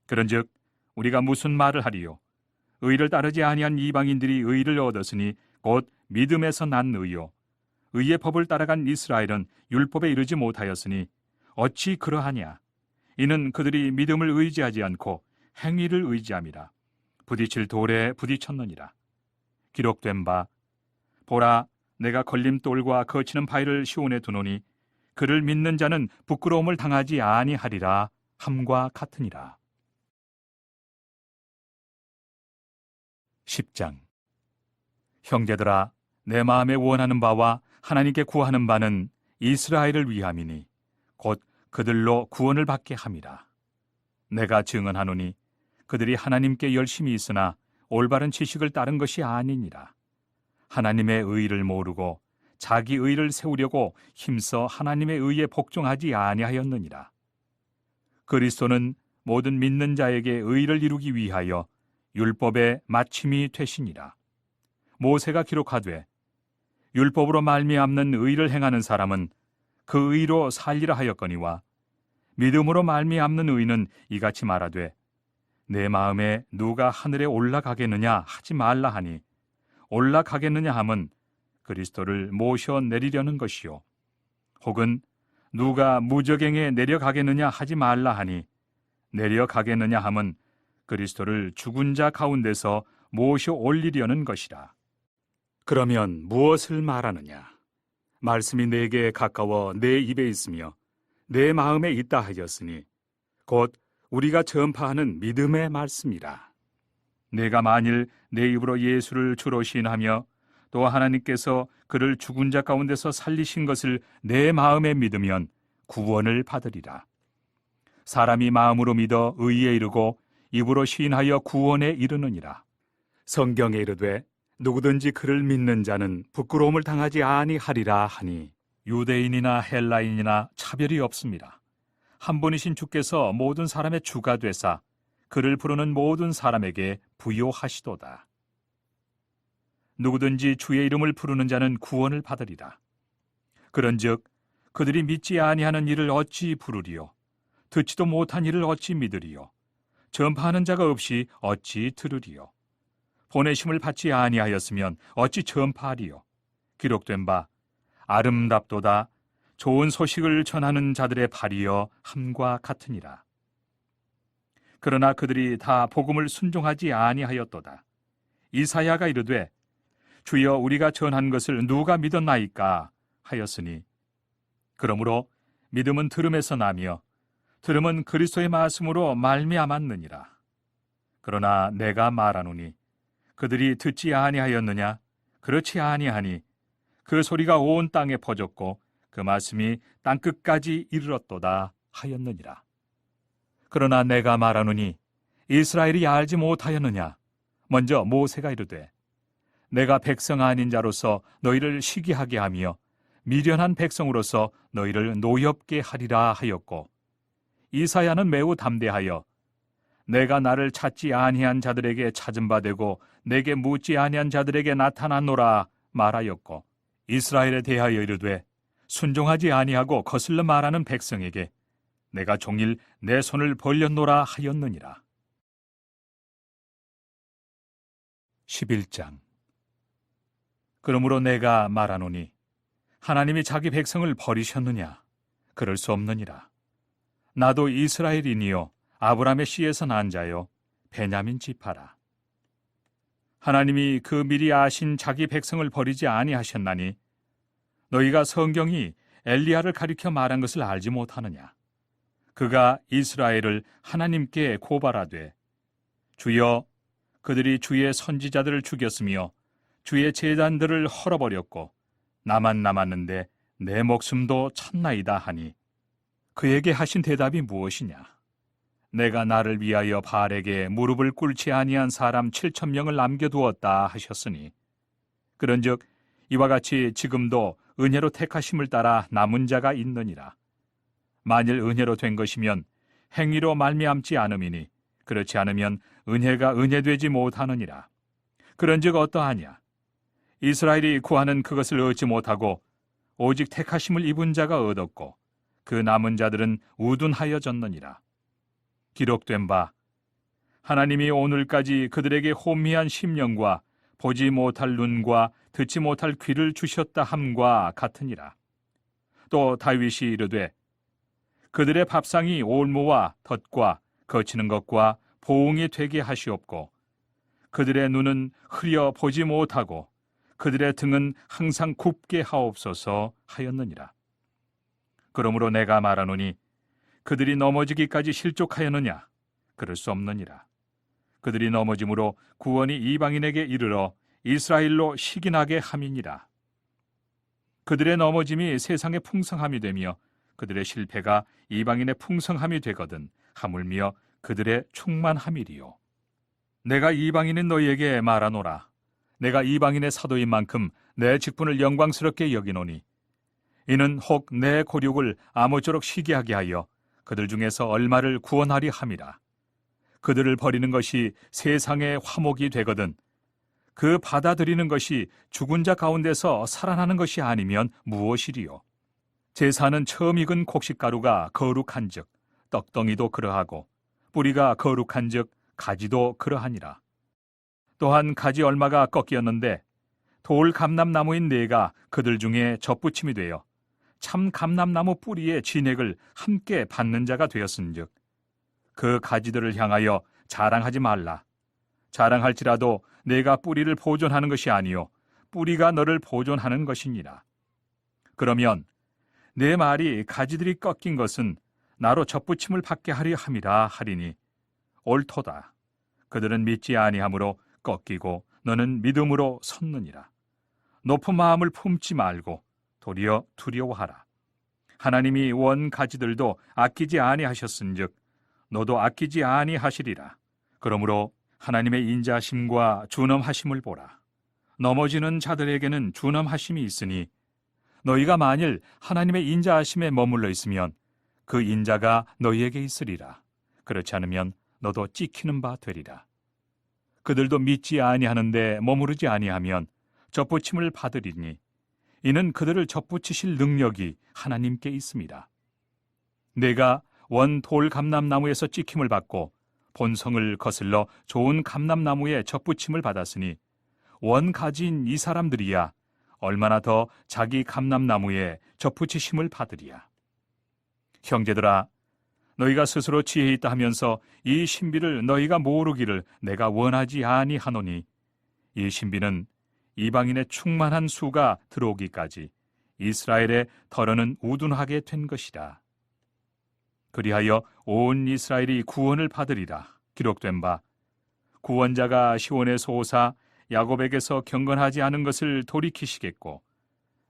그런즉 우리가 무슨 말을 하리요? 의를 따르지 아니한 이방인들이 의를 얻었으니 곧 믿음에서 난 의요, 의의 법을 따라간 이스라엘은 율법에 이르지 못하였으니 어찌 그러하냐? 이는 그들이 믿음을 의지하지 않고 행위를 의지함이라. 부딪힐 돌에 부딪혔느니라. 기록된 바 보라, 내가 걸림돌과 거치는 바위를 시온에 두노니 그를 믿는 자는 부끄러움을 당하지 아니하리라 함과 같으니라. 10장. 형제들아, 내 마음에 원하는 바와 하나님께 구하는 바는 이스라엘을 위함이니 곧 그들로 구원을 받게 함이라. 내가 증언하노니 그들이 하나님께 열심히 있으나 올바른 지식을 따른 것이 아니니라. 하나님의 의를 모르고 자기 의를 세우려고 힘써 하나님의 의에 복종하지 아니하였느니라. 그리스도는 모든 믿는 자에게 의를 이루기 위하여 율법의 마침이 되시니라. 모세가 기록하되 율법으로 말미암는 의를 행하는 사람은 그 의로 살리라 하였거니와 믿음으로 말미암는 의는 이같이 말하되 내 마음에 누가 하늘에 올라가겠느냐 하지 말라 하니 올라가겠느냐 함은 그리스도를 모셔 내리려는 것이요 혹은 누가 무저갱에 내려가겠느냐 하지 말라 하니 내려가겠느냐 함은 그리스도를 죽은 자 가운데서 모셔 올리려는 것이라. 그러면 무엇을 말하느냐? 말씀이 내게 가까워 내 입에 있으며 내 마음에 있다 하였으니 곧 우리가 전파하는 믿음의 말씀이라. 내가 만일 내 입으로 예수를 주로 시인하며 또 하나님께서 그를 죽은 자 가운데서 살리신 것을 내 마음에 믿으면 구원을 받으리라. 사람이 마음으로 믿어 의에 이르고 입으로 시인하여 구원에 이르느니라. 성경에 이르되 누구든지 그를 믿는 자는 부끄러움을 당하지 아니하리라 하니 유대인이나 헬라인이나 차별이 없습니다. 한 분이신 주께서 모든 사람의 주가 되사 그를 부르는 모든 사람에게 부요하시도다. 누구든지 주의 이름을 부르는 자는 구원을 받으리라. 그런즉 그들이 믿지 아니하는 일을 어찌 부르리요? 듣지도 못한 일을 어찌 믿으리요? 전파하는 자가 없이 어찌 들으리요? 보내심을 받지 아니하였으면 어찌 전파하리요? 기록된 바 아름답도다 좋은 소식을 전하는 자들의 발이여 함과 같으니라. 그러나 그들이 다 복음을 순종하지 아니하였도다. 이사야가 이르되 주여 우리가 전한 것을 누가 믿었나이까 하였으니 그러므로 믿음은 들음에서 나며 들음은 그리스도의 말씀으로 말미암았느니라. 그러나 내가 말하노니 그들이 듣지 아니하였느냐? 그렇지 아니하니 그 소리가 온 땅에 퍼졌고 그 말씀이 땅끝까지 이르렀도다 하였느니라. 그러나 내가 말하노니 이스라엘이 알지 못하였느냐? 먼저 모세가 이르되 내가 백성 아닌 자로서 너희를 시기하게 하며 미련한 백성으로서 너희를 노엽게 하리라 하였고 이사야는 매우 담대하여 내가 나를 찾지 아니한 자들에게 찾은 바 되고 내게 묻지 아니한 자들에게 나타났노라 말하였고 이스라엘에 대하여 이르되 순종하지 아니하고 거슬러 말하는 백성에게 내가 종일 내 손을 벌렸노라 하였느니라. 11장. 그러므로 내가 말하노니 하나님이 자기 백성을 버리셨느냐? 그럴 수 없느니라. 나도 이스라엘인이요 아브라함의 씨에서 난 자요 베냐민 지파라. 하나님이 그 미리 아신 자기 백성을 버리지 아니하셨나니 너희가 성경이 엘리야를 가리켜 말한 것을 알지 못하느냐? 그가 이스라엘을 하나님께 고발하되 주여 그들이 주의 선지자들을 죽였으며 주의 제단들을 헐어버렸고 나만 남았는데 내 목숨도 쳤나이다 하니 그에게 하신 대답이 무엇이냐? 내가 나를 위하여 바알에게 무릎을 꿇지 아니한 사람 7,000명을 남겨두었다 하셨으니 그런즉 이와 같이 지금도 은혜로 택하심을 따라 남은 자가 있느니라. 만일 은혜로 된 것이면 행위로 말미암지 않음이니 그렇지 않으면 은혜가 은혜되지 못하느니라. 그런즉 어떠하냐? 이스라엘이 구하는 그것을 얻지 못하고 오직 택하심을 입은 자가 얻었고 그 남은 자들은 우둔하여졌느니라. 기록된 바 하나님이 오늘까지 그들에게 혼미한 심령과 보지 못할 눈과 듣지 못할 귀를 주셨다 함과 같으니라. 또 다윗이 이르되 그들의 밥상이 올무와 덫과 거치는 것과 보응이 되게 하시옵고 그들의 눈은 흐려 보지 못하고 그들의 등은 항상 굽게 하옵소서 하였느니라. 그러므로 내가 말하노니 그들이 넘어지기까지 실족하였느냐? 그럴 수 없느니라. 그들이 넘어짐으로 구원이 이방인에게 이르러 이스라엘로 식인하게 함이니라. 그들의 넘어짐이 세상의 풍성함이 되며 그들의 실패가 이방인의 풍성함이 되거든 하물며 그들의 충만함이리요. 내가 이방인인 너희에게 말하노라. 내가 이방인의 사도인 만큼 내 직분을 영광스럽게 여기노니 이는 혹 내 고륙을 아무쪼록 시기하게 하여 그들 중에서 얼마를 구원하리 함이라. 그들을 버리는 것이 세상의 화목이 되거든 그 받아들이는 것이 죽은 자 가운데서 살아나는 것이 아니면 무엇이리요. 제사는 처음 익은 곡식가루가 거룩한즉 떡덩이도 그러하고 뿌리가 거룩한즉 가지도 그러하니라. 또한 가지 얼마가 꺾이었는데 돌 감람나무인 네가 그들 중에 접붙임이 되어 참 감람나무 뿌리의 진액을 함께 받는 자가 되었은즉 그 가지들을 향하여 자랑하지 말라. 자랑할지라도 내가 뿌리를 보존하는 것이 아니요 뿌리가 너를 보존하는 것이니라. 그러면 내 말이 가지들이 꺾인 것은 나로 접붙임을 받게 하려 함이라 하리니 옳도다. 그들은 믿지 아니하므로 꺾이고 너는 믿음으로 섰느니라. 높은 마음을 품지 말고 도리어 두려워하라. 하나님이 원 가지들도 아끼지 아니하셨은즉 너도 아끼지 아니하시리라. 그러므로 하나님의 인자하심과 준엄하심을 보라. 넘어지는 자들에게는 준엄하심이 있으니 너희가 만일 하나님의 인자하심에 머물러 있으면 그 인자가 너희에게 있으리라. 그렇지 않으면 너도 찍히는 바 되리라. 그들도 믿지 아니하는데 머무르지 아니하면 접붙임을 받으리니 이는 그들을 접붙이실 능력이 하나님께 있습니다. 내가 원 돌 감람나무에서 찍힘을 받고 본성을 거슬러 좋은 감람나무에 접붙임을 받았으니 원 가지인 이 사람들이야 얼마나 더 자기 감람나무에 접붙이심을 받으리야. 형제들아, 너희가 스스로 지혜 있다 하면서 이 신비를 너희가 모르기를 내가 원하지 아니하노니 이 신비는 이방인의 충만한 수가 들어오기까지 이스라엘의 덜어는 우둔하게 된 것이라. 그리하여 온 이스라엘이 구원을 받으리라. 기록된 바 구원자가 시온에서 오사 야곱에게서 경건하지 않은 것을 돌이키시겠고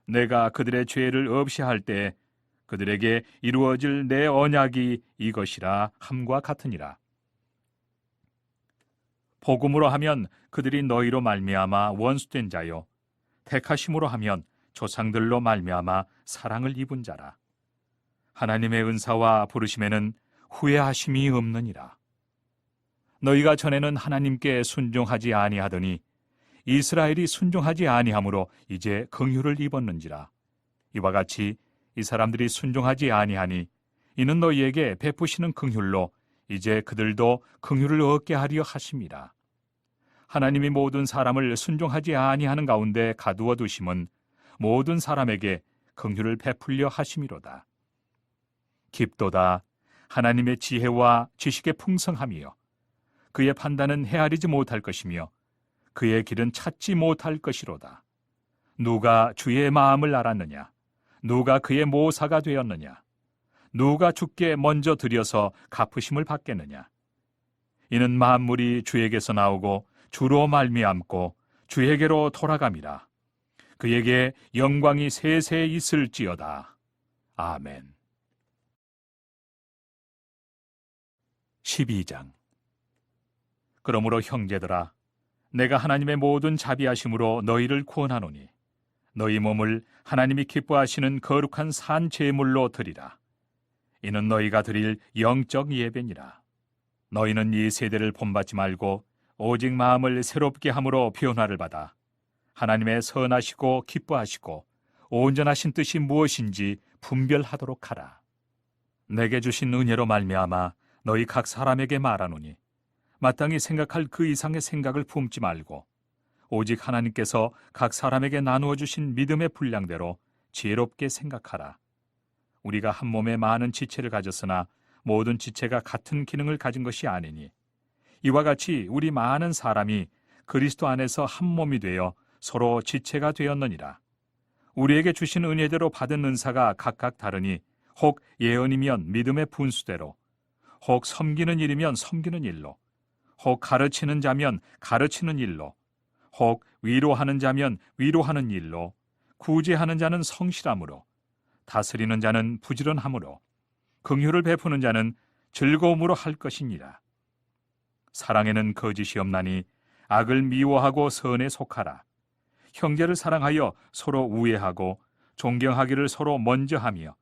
내가 그들의 죄를 없이 할 때 그들에게 이루어질 내 언약이 이것이라 함과 같으니라. 복음으로 하면 그들이 너희로 말미암아 원수된 자요 택하심으로 하면 조상들로 말미암아 사랑을 입은 자라. 하나님의 은사와 부르심에는 후회하심이 없느니라. 너희가 전에는 하나님께 순종하지 아니하더니 이스라엘이 순종하지 아니하므로 이제 긍휼을 입었는지라. 이와 같이 이 사람들이 순종하지 아니하니 이는 너희에게 베푸시는 긍휼로 이제 그들도 긍휼을 얻게 하려 하심이라. 하나님이 모든 사람을 순종하지 아니하는 가운데 가두어 두심은 모든 사람에게 긍휼을 베풀려 하심이로다. 깊도다. 하나님의 지혜와 지식의 풍성함이요 그의 판단은 헤아리지 못할 것이며 그의 길은 찾지 못할 것이로다. 누가 주의 마음을 알았느냐? 누가 그의 모사가 되었느냐? 누가 주께 먼저 드려서 갚으심을 받겠느냐? 이는 만물이 주에게서 나오고 주로 말미암고 주에게로 돌아감이라. 그에게 영광이 세세 있을지어다. 아멘. 12장. 그러므로 형제들아, 내가 하나님의 모든 자비하심으로 너희를 구원하노니 너희 몸을 하나님이 기뻐하시는 거룩한 산 제물로 드리라. 이는 너희가 드릴 영적 예배니라. 너희는 이 세대를 본받지 말고 오직 마음을 새롭게 함으로 변화를 받아 하나님의 선하시고 기뻐하시고 온전하신 뜻이 무엇인지 분별하도록 하라. 내게 주신 은혜로 말미암아 너희 각 사람에게 말하노니 마땅히 생각할 그 이상의 생각을 품지 말고 오직 하나님께서 각 사람에게 나누어 주신 믿음의 분량대로 지혜롭게 생각하라. 우리가 한 몸에 많은 지체를 가졌으나 모든 지체가 같은 기능을 가진 것이 아니니 이와 같이 우리 많은 사람이 그리스도 안에서 한 몸이 되어 서로 지체가 되었느니라. 우리에게 주신 은혜대로 받은 은사가 각각 다르니 혹 예언이면 믿음의 분수대로, 혹 섬기는 일이면 섬기는 일로, 혹 가르치는 자면 가르치는 일로, 혹 위로하는 자면 위로하는 일로, 구제하는 자는 성실함으로, 다스리는 자는 부지런함으로, 긍휼을 베푸는 자는 즐거움으로 할 것이니라. 사랑에는 거짓이 없나니 악을 미워하고 선에 속하라. 형제를 사랑하여 서로 우애하고 존경하기를 서로 먼저 하며,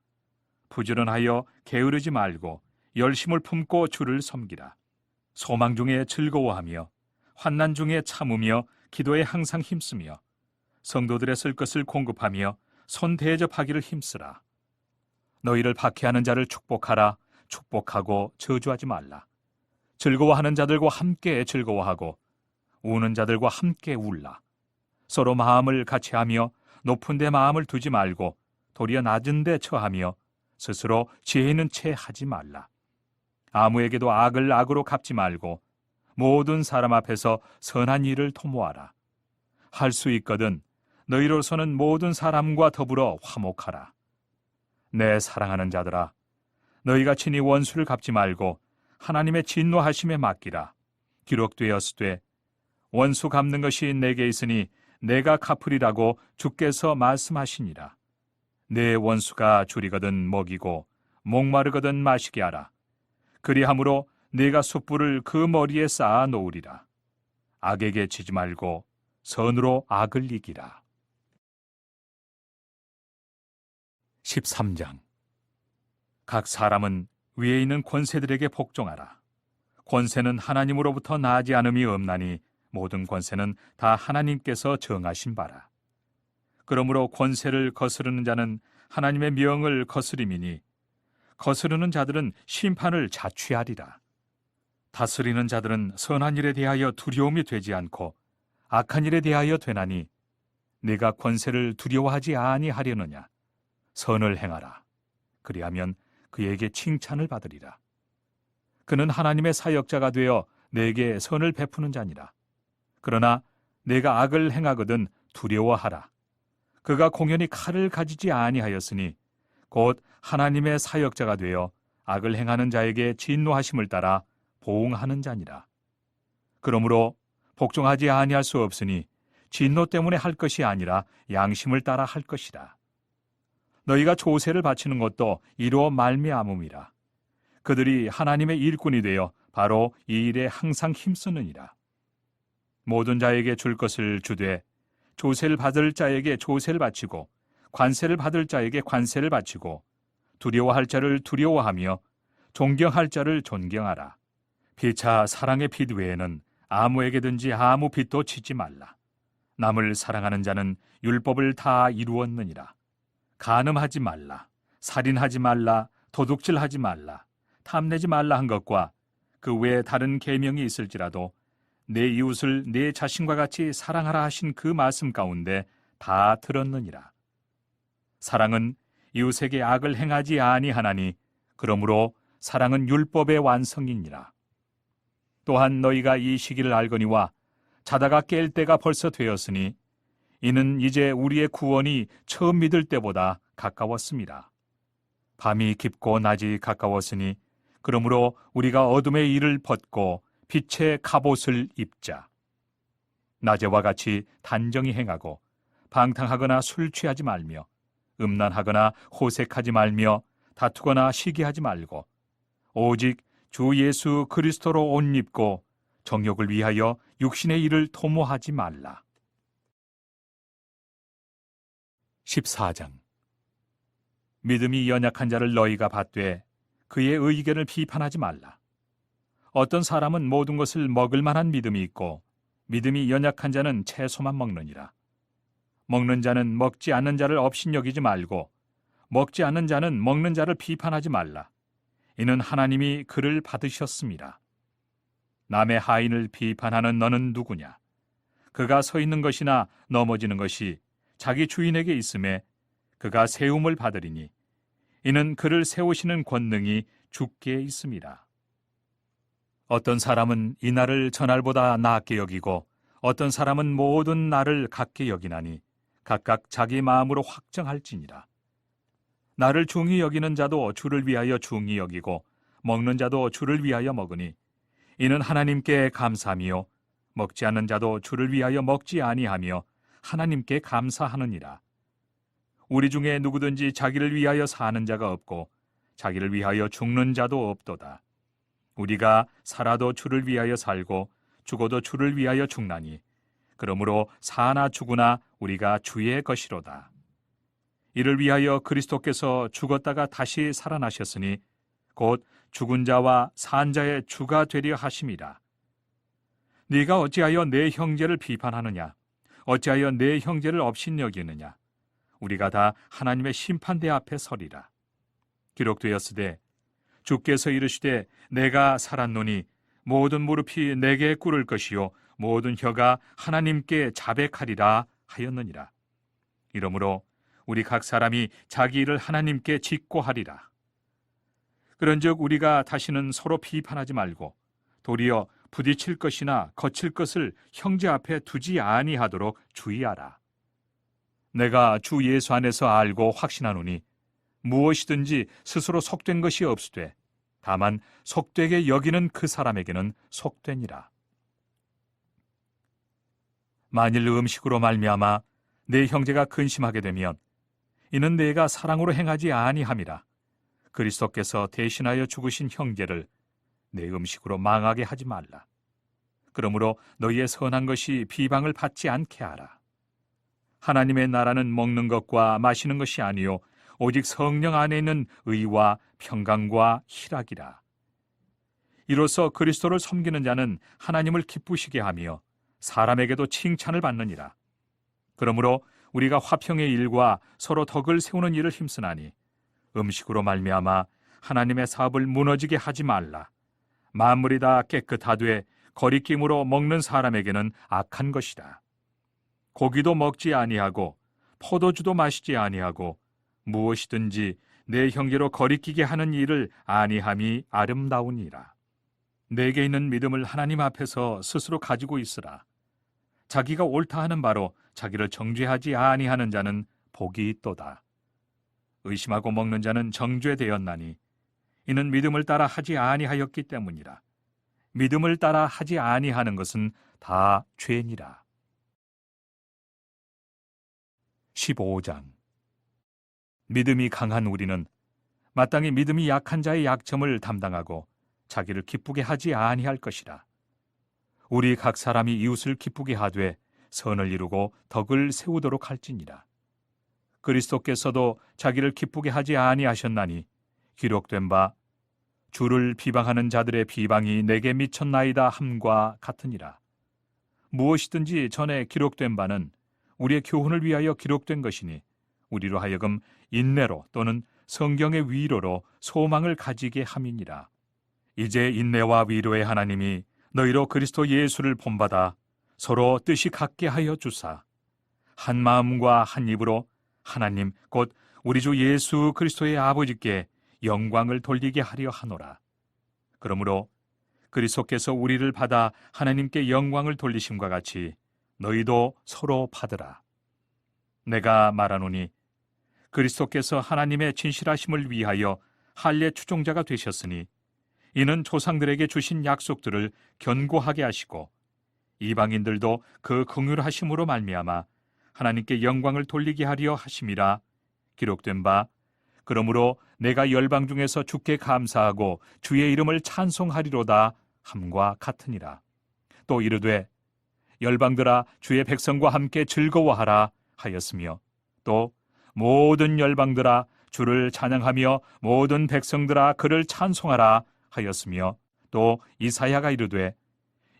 부지런하여 게으르지 말고 열심을 품고 주를 섬기라. 소망 중에 즐거워하며 환난 중에 참으며 기도에 항상 힘쓰며 성도들의 쓸 것을 공급하며 손 대접하기를 힘쓰라. 너희를 박해하는 자를 축복하라. 축복하고 저주하지 말라. 즐거워하는 자들과 함께 즐거워하고 우는 자들과 함께 울라. 서로 마음을 같이 하며 높은 데 마음을 두지 말고 도리어 낮은 데 처하며 스스로 지혜 있는 채 하지 말라. 아무에게도 악을 악으로 갚지 말고 모든 사람 앞에서 선한 일을 도모하라. 할 수 있거든 너희로서는 모든 사람과 더불어 화목하라. 내 사랑하는 자들아, 너희가 친히 원수를 갚지 말고 하나님의 진노하심에 맡기라. 기록되었으되 원수 갚는 것이 내게 있으니 내가 갚으리라고 주께서 말씀하시니라. 내 원수가 줄이거든 먹이고 목마르거든 마시게 하라. 그리함으로 네가 숯불을 그 머리에 쌓아 놓으리라. 악에게 지지 말고 선으로 악을 이기라. 13장. 각 사람은 위에 있는 권세들에게 복종하라. 권세는 하나님으로부터 나지 않음이 없나니 모든 권세는 다 하나님께서 정하신 바라. 그러므로 권세를 거스르는 자는 하나님의 명을 거스림이니 거스르는 자들은 심판을 자취하리라. 다스리는 자들은 선한 일에 대하여 두려움이 되지 않고 악한 일에 대하여 되나니 네가 권세를 두려워하지 아니하려느냐. 선을 행하라. 그리하면 그에게 칭찬을 받으리라. 그는 하나님의 사역자가 되어 내게 선을 베푸는 자니라. 그러나 내가 악을 행하거든 두려워하라. 그가 공연히 칼을 가지지 아니하였으니 곧 하나님의 사역자가 되어 악을 행하는 자에게 진노하심을 따라 보응하는 자니라. 그러므로 복종하지 아니할 수 없으니 진노 때문에 할 것이 아니라 양심을 따라 할 것이라. 너희가 조세를 바치는 것도 이로 말미암음이라. 그들이 하나님의 일꾼이 되어 바로 이 일에 항상 힘쓰느니라. 모든 자에게 줄 것을 주되 조세를 받을 자에게 조세를 바치고 관세를 받을 자에게 관세를 바치고 두려워할 자를 두려워하며 존경할 자를 존경하라. 피차 사랑의 빚 외에는 아무에게든지 아무 빚도 지지 말라. 남을 사랑하는 자는 율법을 다 이루었느니라. 간음하지 말라, 살인하지 말라, 도둑질하지 말라, 탐내지 말라 한 것과 그 외에 다른 계명이 있을지라도 내 이웃을 내 자신과 같이 사랑하라 하신 그 말씀 가운데 다 들었느니라. 사랑은 이웃에게 악을 행하지 아니하나니 그러므로 사랑은 율법의 완성이니라. 또한 너희가 이 시기를 알거니와 자다가 깰 때가 벌써 되었으니 이는 이제 우리의 구원이 처음 믿을 때보다 가까웠습니다. 밤이 깊고 낮이 가까웠으니 그러므로 우리가 어둠의 일을 벗고 빛의 갑옷을 입자. 낮에와 같이 단정히 행하고 방탕하거나 술 취하지 말며 음란하거나 호색하지 말며 다투거나 시기하지 말고 오직 주 예수 그리스도로 옷 입고 정욕을 위하여 육신의 일을 도모하지 말라. 14장. 믿음이 연약한 자를 너희가 받되 그의 의견을 비판하지 말라. 어떤 사람은 모든 것을 먹을 만한 믿음이 있고 믿음이 연약한 자는 채소만 먹느니라. 먹는 자는 먹지 않는 자를 업신여기지 말고 먹지 않는 자는 먹는 자를 비판하지 말라. 이는 하나님이 그를 받으셨습니다. 남의 하인을 비판하는 너는 누구냐? 그가 서 있는 것이나 넘어지는 것이 자기 주인에게 있음에 그가 세움을 받으리니 이는 그를 세우시는 권능이 주께 있음이라. 어떤 사람은 이 날을 저날보다 낮게 여기고 어떤 사람은 모든 날을 같게 여기나니 각각 자기 마음으로 확정할지니라. 나를 중히 여기는 자도 주를 위하여 중히 여기고 먹는 자도 주를 위하여 먹으니 이는 하나님께 감사하며 먹지 않는 자도 주를 위하여 먹지 아니하며 하나님께 감사하느니라. 우리 중에 누구든지 자기를 위하여 사는 자가 없고 자기를 위하여 죽는 자도 없도다. 우리가 살아도 주를 위하여 살고 죽어도 주를 위하여 죽나니 그러므로 사나 죽으나 우리가 주의 것이로다. 이를 위하여 그리스도께서 죽었다가 다시 살아나셨으니 곧 죽은 자와 산 자의 주가 되려 하심이라. 네가 어찌하여 내 형제를 비판하느냐? 어찌하여 내 형제를 업신여기느냐? 우리가 다 하나님의 심판대 앞에 서리라. 기록되었으되 주께서 이르시되 내가 살았노니 모든 무릎이 내게 꿇을 것이요 모든 혀가 하나님께 자백하리라 하였느니라. 이러므로 우리 각 사람이 자기 일을 하나님께 직고하리라. 그런즉 우리가 다시는 서로 비판하지 말고 도리어 부딪힐 것이나 거칠 것을 형제 앞에 두지 아니하도록 주의하라. 내가 주 예수 안에서 알고 확신하노니 무엇이든지 스스로 속된 것이 없으되 다만 속되게 여기는 그 사람에게는 속되니라. 만일 음식으로 말미암아 내 형제가 근심하게 되면 이는 내가 사랑으로 행하지 아니함이라. 그리스도께서 대신하여 죽으신 형제를 내 음식으로 망하게 하지 말라. 그러므로 너희의 선한 것이 비방을 받지 않게 하라. 하나님의 나라는 먹는 것과 마시는 것이 아니요 오직 성령 안에 있는 의와 평강과 희락이라. 이로써 그리스도를 섬기는 자는 하나님을 기쁘시게 하며 사람에게도 칭찬을 받느니라. 그러므로 우리가 화평의 일과 서로 덕을 세우는 일을 힘쓰나니 음식으로 말미암아 하나님의 사업을 무너지게 하지 말라. 만물이 다 깨끗하되 거리낌으로 먹는 사람에게는 악한 것이다. 고기도 먹지 아니하고 포도주도 마시지 아니하고 무엇이든지 내 형제로 거리끼게 하는 일을 아니함이 아름다우니라. 내게 있는 믿음을 하나님 앞에서 스스로 가지고 있으라. 자기가 옳다 하는 바로 자기를 정죄하지 아니하는 자는 복이 있도다. 의심하고 먹는 자는 정죄되었나니 이는 믿음을 따라 하지 아니하였기 때문이라. 믿음을 따라 하지 아니하는 것은 다 죄니라. 15장. 믿음이 강한 우리는 마땅히 믿음이 약한 자의 약점을 담당하고 자기를 기쁘게 하지 아니할 것이라. 우리 각 사람이 이웃을 기쁘게 하되 선을 이루고 덕을 세우도록 할지니라. 그리스도께서도 자기를 기쁘게 하지 아니하셨나니 기록된 바 주를 비방하는 자들의 비방이 내게 미쳤나이다 함과 같으니라. 무엇이든지 전에 기록된 바는 우리의 교훈을 위하여 기록된 것이니 우리로 하여금 인내로 또는 성경의 위로로 소망을 가지게 함이니라. 이제 인내와 위로의 하나님이 너희로 그리스도 예수를 본받아 서로 뜻이 같게 하여 주사 한 마음과 한 입으로 하나님 곧 우리 주 예수 그리스도의 아버지께 영광을 돌리게 하려 하노라. 그러므로 그리스도께서 우리를 받아 하나님께 영광을 돌리심과 같이 너희도 서로 받으라. 내가 말하노니 그리스도께서 하나님의 진실하심을 위하여 할례 추종자가 되셨으니 이는 조상들에게 주신 약속들을 견고하게 하시고 이방인들도 그 긍휼하심으로 말미암아 하나님께 영광을 돌리게 하려 하심이라. 기록된 바 그러므로 내가 열방 중에서 주께 감사하고 주의 이름을 찬송하리로다 함과 같으니라. 또 이르되 열방들아 주의 백성과 함께 즐거워하라 하였으며 또 모든 열방들아 주를 찬양하며 모든 백성들아 그를 찬송하라 하였으며 또 이사야가 이르되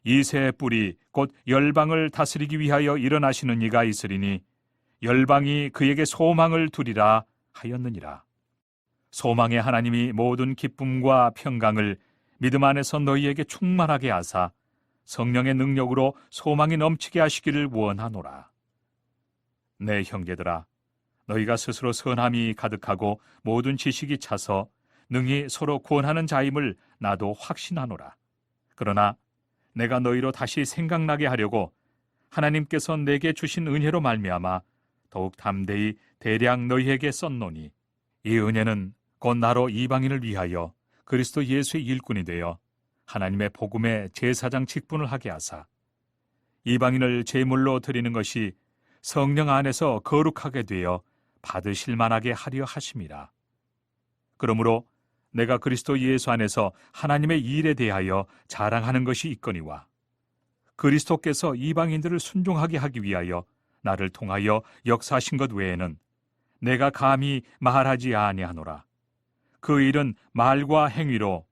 이새의 뿔이 곧 열방을 다스리기 위하여 일어나시는 이가 있으리니 열방이 그에게 소망을 두리라 하였느니라. 소망의 하나님이 모든 기쁨과 평강을 믿음 안에서 너희에게 충만하게 하사 성령의 능력으로 소망이 넘치게 하시기를 원하노라. 내 형제들아, 너희가 스스로 선함이 가득하고 모든 지식이 차서 능히 서로 구원하는 자임을 나도 확신하노라. 그러나 내가 너희로 다시 생각나게 하려고 하나님께서 내게 주신 은혜로 말미암아 더욱 담대히 대량 너희에게 썼노니 이 은혜는 곧 나로 이방인을 위하여 그리스도 예수의 일꾼이 되어 하나님의 복음의 제사장 직분을 하게 하사 이방인을 제물로 드리는 것이 성령 안에서 거룩하게 되어 받으실 만하게 하려 하심이라. 그러므로 내가 그리스도 예수 안에서 하나님의 일에 대하여 자랑하는 것이 있거니와 그리스도께서 이방인들을 순종하게 하기 위하여 나를 통하여 역사하신 것 외에는 내가 감히 말하지 아니하노라. 그 일은 말과 행위로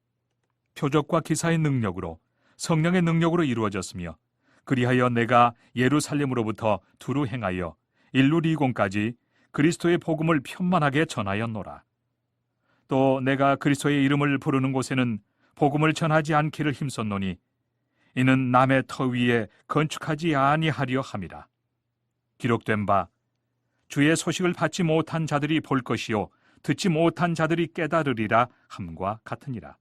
표적과 기사의 능력으로 성령의 능력으로 이루어졌으며 그리하여 내가 예루살렘으로부터 두루 행하여 일루리곤까지 그리스도의 복음을 편만하게 전하였노라. 또 내가 그리스도의 이름을 부르는 곳에는 복음을 전하지 않기를 힘썼노니 이는 남의 터 위에 건축하지 아니하려 함이라. 기록된 바 주의 소식을 받지 못한 자들이 볼 것이요 듣지 못한 자들이 깨달으리라 함과 같으니라.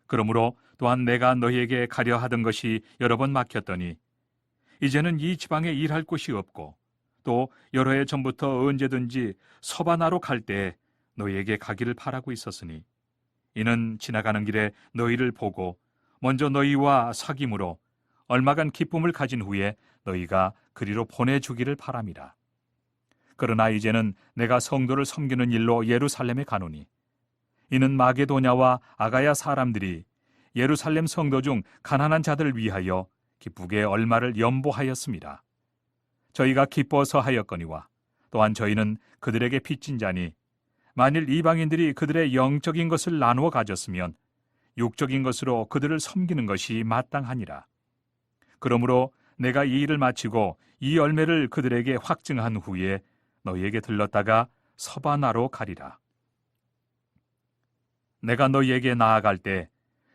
그러므로 또한 내가 너희에게 가려 하던 것이 여러 번 막혔더니 이제는 이 지방에 일할 곳이 없고 또 여러 해 전부터 언제든지 서바나로 갈 때에 너희에게 가기를 바라고 있었으니 이는 지나가는 길에 너희를 보고 먼저 너희와 사귐으로 얼마간 기쁨을 가진 후에 너희가 그리로 보내주기를 바람이라. 그러나 이제는 내가 성도를 섬기는 일로 예루살렘에 가노니 이는 마게도냐와 아가야 사람들이 예루살렘 성도 중 가난한 자들을 위하여 기쁘게 얼마를 연보하였습니다. 저희가 기뻐서 하였거니와 또한 저희는 그들에게 빚진 자니 만일 이방인들이 그들의 영적인 것을 나누어 가졌으면 육적인 것으로 그들을 섬기는 것이 마땅하니라. 그러므로 내가 이 일을 마치고 이 열매를 그들에게 확증한 후에 너희에게 들렀다가 서바나로 가리라. 내가 너희에게 나아갈 때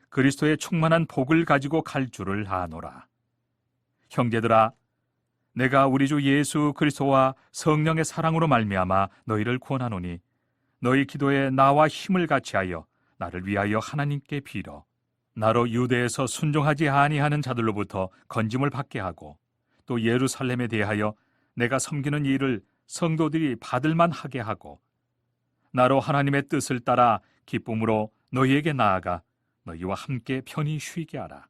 그리스도의 충만한 복을 가지고 갈 줄을 아노라. 형제들아, 내가 우리 주 예수 그리스도와 성령의 사랑으로 말미암아 너희를 권하노니 너희 기도에 나와 힘을 같이하여 나를 위하여 하나님께 빌어 나로 유대에서 순종하지 아니하는 자들로부터 건짐을 받게 하고 또 예루살렘에 대하여 내가 섬기는 일을 성도들이 받을만 하게 하고 나로 하나님의 뜻을 따라 기쁨으로 너희에게 나아가 너희와 함께 편히 쉬게 하라.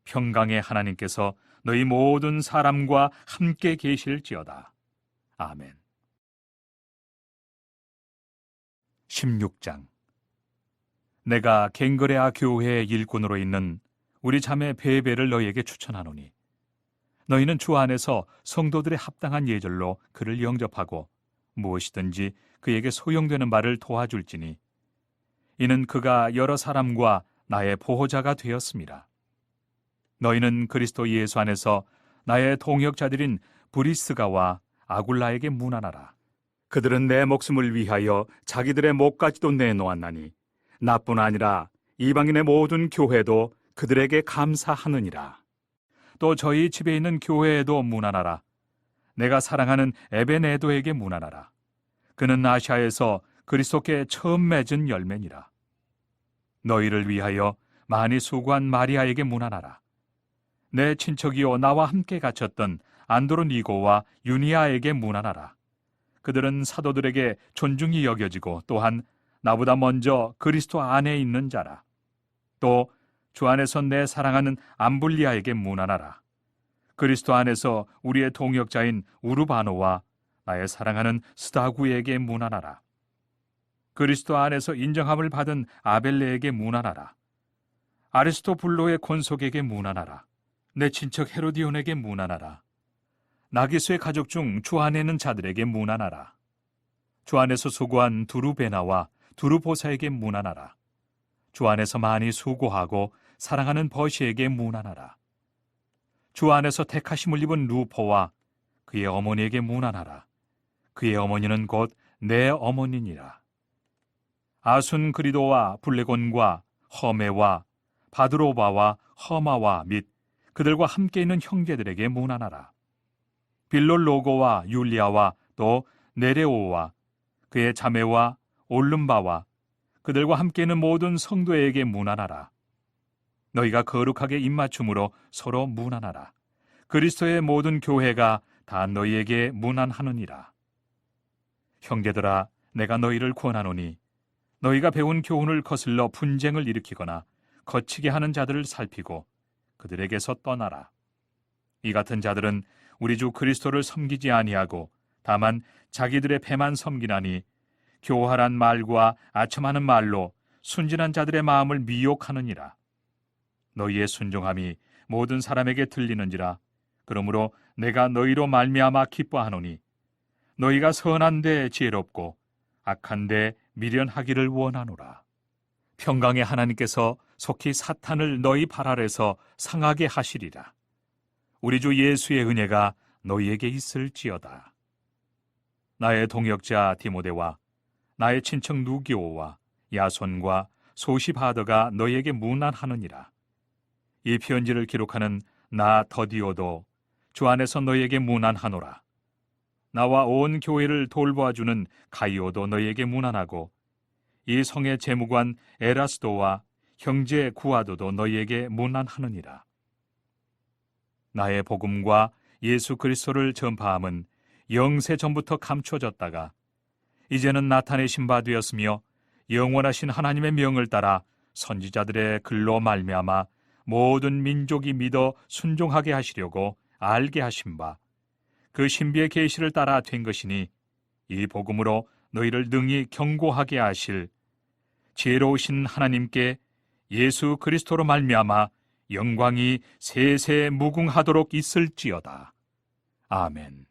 평강의 하나님께서 너희 모든 사람과 함께 계실지어다. 아멘. 16장. 내가 갱그레아 교회의 일꾼으로 있는 우리 자매 베베를 너희에게 추천하노니 너희는 주 안에서 성도들의 합당한 예절로 그를 영접하고 무엇이든지 그에게 소용되는 바를 도와줄지니 이는 그가 여러 사람과 나의 보호자가 되었습니다. 너희는 그리스도 예수 안에서 나의 동역자들인 브리스가와 아굴라에게 문안하라. 그들은 내 목숨을 위하여 자기들의 목까지도 내놓았나니 나뿐 아니라 이방인의 모든 교회도 그들에게 감사하느니라. 또 저희 집에 있는 교회에도 문안하라. 내가 사랑하는 에베네도에게 문안하라. 그는 아시아에서 그리스도께 처음 맺은 열매니라. 너희를 위하여 많이 수고한 마리아에게 문안하라. 내 친척이요 나와 함께 갇혔던 안드로니고와 유니아에게 문안하라. 그들은 사도들에게 존중이 여겨지고 또한 나보다 먼저 그리스도 안에 있는 자라. 또 주 안에서 내 사랑하는 암블리아에게 문안하라. 그리스도 안에서 우리의 동역자인 우르바노와 나의 사랑하는 스다구에게 문안하라. 그리스도 안에서 인정함을 받은 아벨레에게 문안하라. 아리스토블로의 권속에게 문안하라. 내 친척 헤로디온에게 문안하라. 나기수의 가족 중 주 안에 있는 자들에게 문안하라. 주 안에서 수고한 두루베나와 두루보사에게 문안하라. 주 안에서 많이 수고하고 사랑하는 버시에게 문안하라. 주 안에서 택하심을 입은 루포와 그의 어머니에게 문안하라. 그의 어머니는 곧 내 어머니니라. 아순 그리도와 블레곤과 허메와 바드로바와 허마와 및 그들과 함께 있는 형제들에게 문안하라. 빌롤로고와 율리아와 또 네레오와 그의 자매와 올름바와 그들과 함께 있는 모든 성도에게 문안하라. 너희가 거룩하게 입맞춤으로 서로 문안하라. 그리스도의 모든 교회가 다 너희에게 문안하느니라. 형제들아, 내가 너희를 권하노니 너희가 배운 교훈을 거슬러 분쟁을 일으키거나 거치게 하는 자들을 살피고 그들에게서 떠나라. 이 같은 자들은 우리 주 그리스도를 섬기지 아니하고 다만 자기들의 배만 섬기나니 교활한 말과 아첨하는 말로 순진한 자들의 마음을 미혹하느니라. 너희의 순종함이 모든 사람에게 들리는지라. 그러므로 내가 너희로 말미암아 기뻐하노니 너희가 선한데 지혜롭고 악한데 미련하기를 원하노라. 평강의 하나님께서 속히 사탄을 너희 발 아래서 상하게 하시리라. 우리 주 예수의 은혜가 너희에게 있을지어다. 나의 동역자 디모데와 나의 친척 누기오와 야손과 소시바더가 너희에게 문안하느니라. 이 편지를 기록하는 나 더디오도 주 안에서 너희에게 문안하노라. 나와 온 교회를 돌보아주는 가이오도 너희에게 문안하고 이 성의 재무관 에라스도와 형제 구아도도 너희에게 문안하느니라. 나의 복음과 예수 그리스도를 전파함은 영세 전부터 감춰졌다가 이제는 나타내신 바 되었으며 영원하신 하나님의 명을 따라 선지자들의 글로 말미암아 모든 민족이 믿어 순종하게 하시려고 알게 하신 바 그 신비의 계시를 따라 된 것이니 이 복음으로 너희를 능히 경고하게 하실 지혜로우신 하나님께 예수 그리스도로 말미암아 영광이 세세 무궁하도록 있을지어다. 아멘.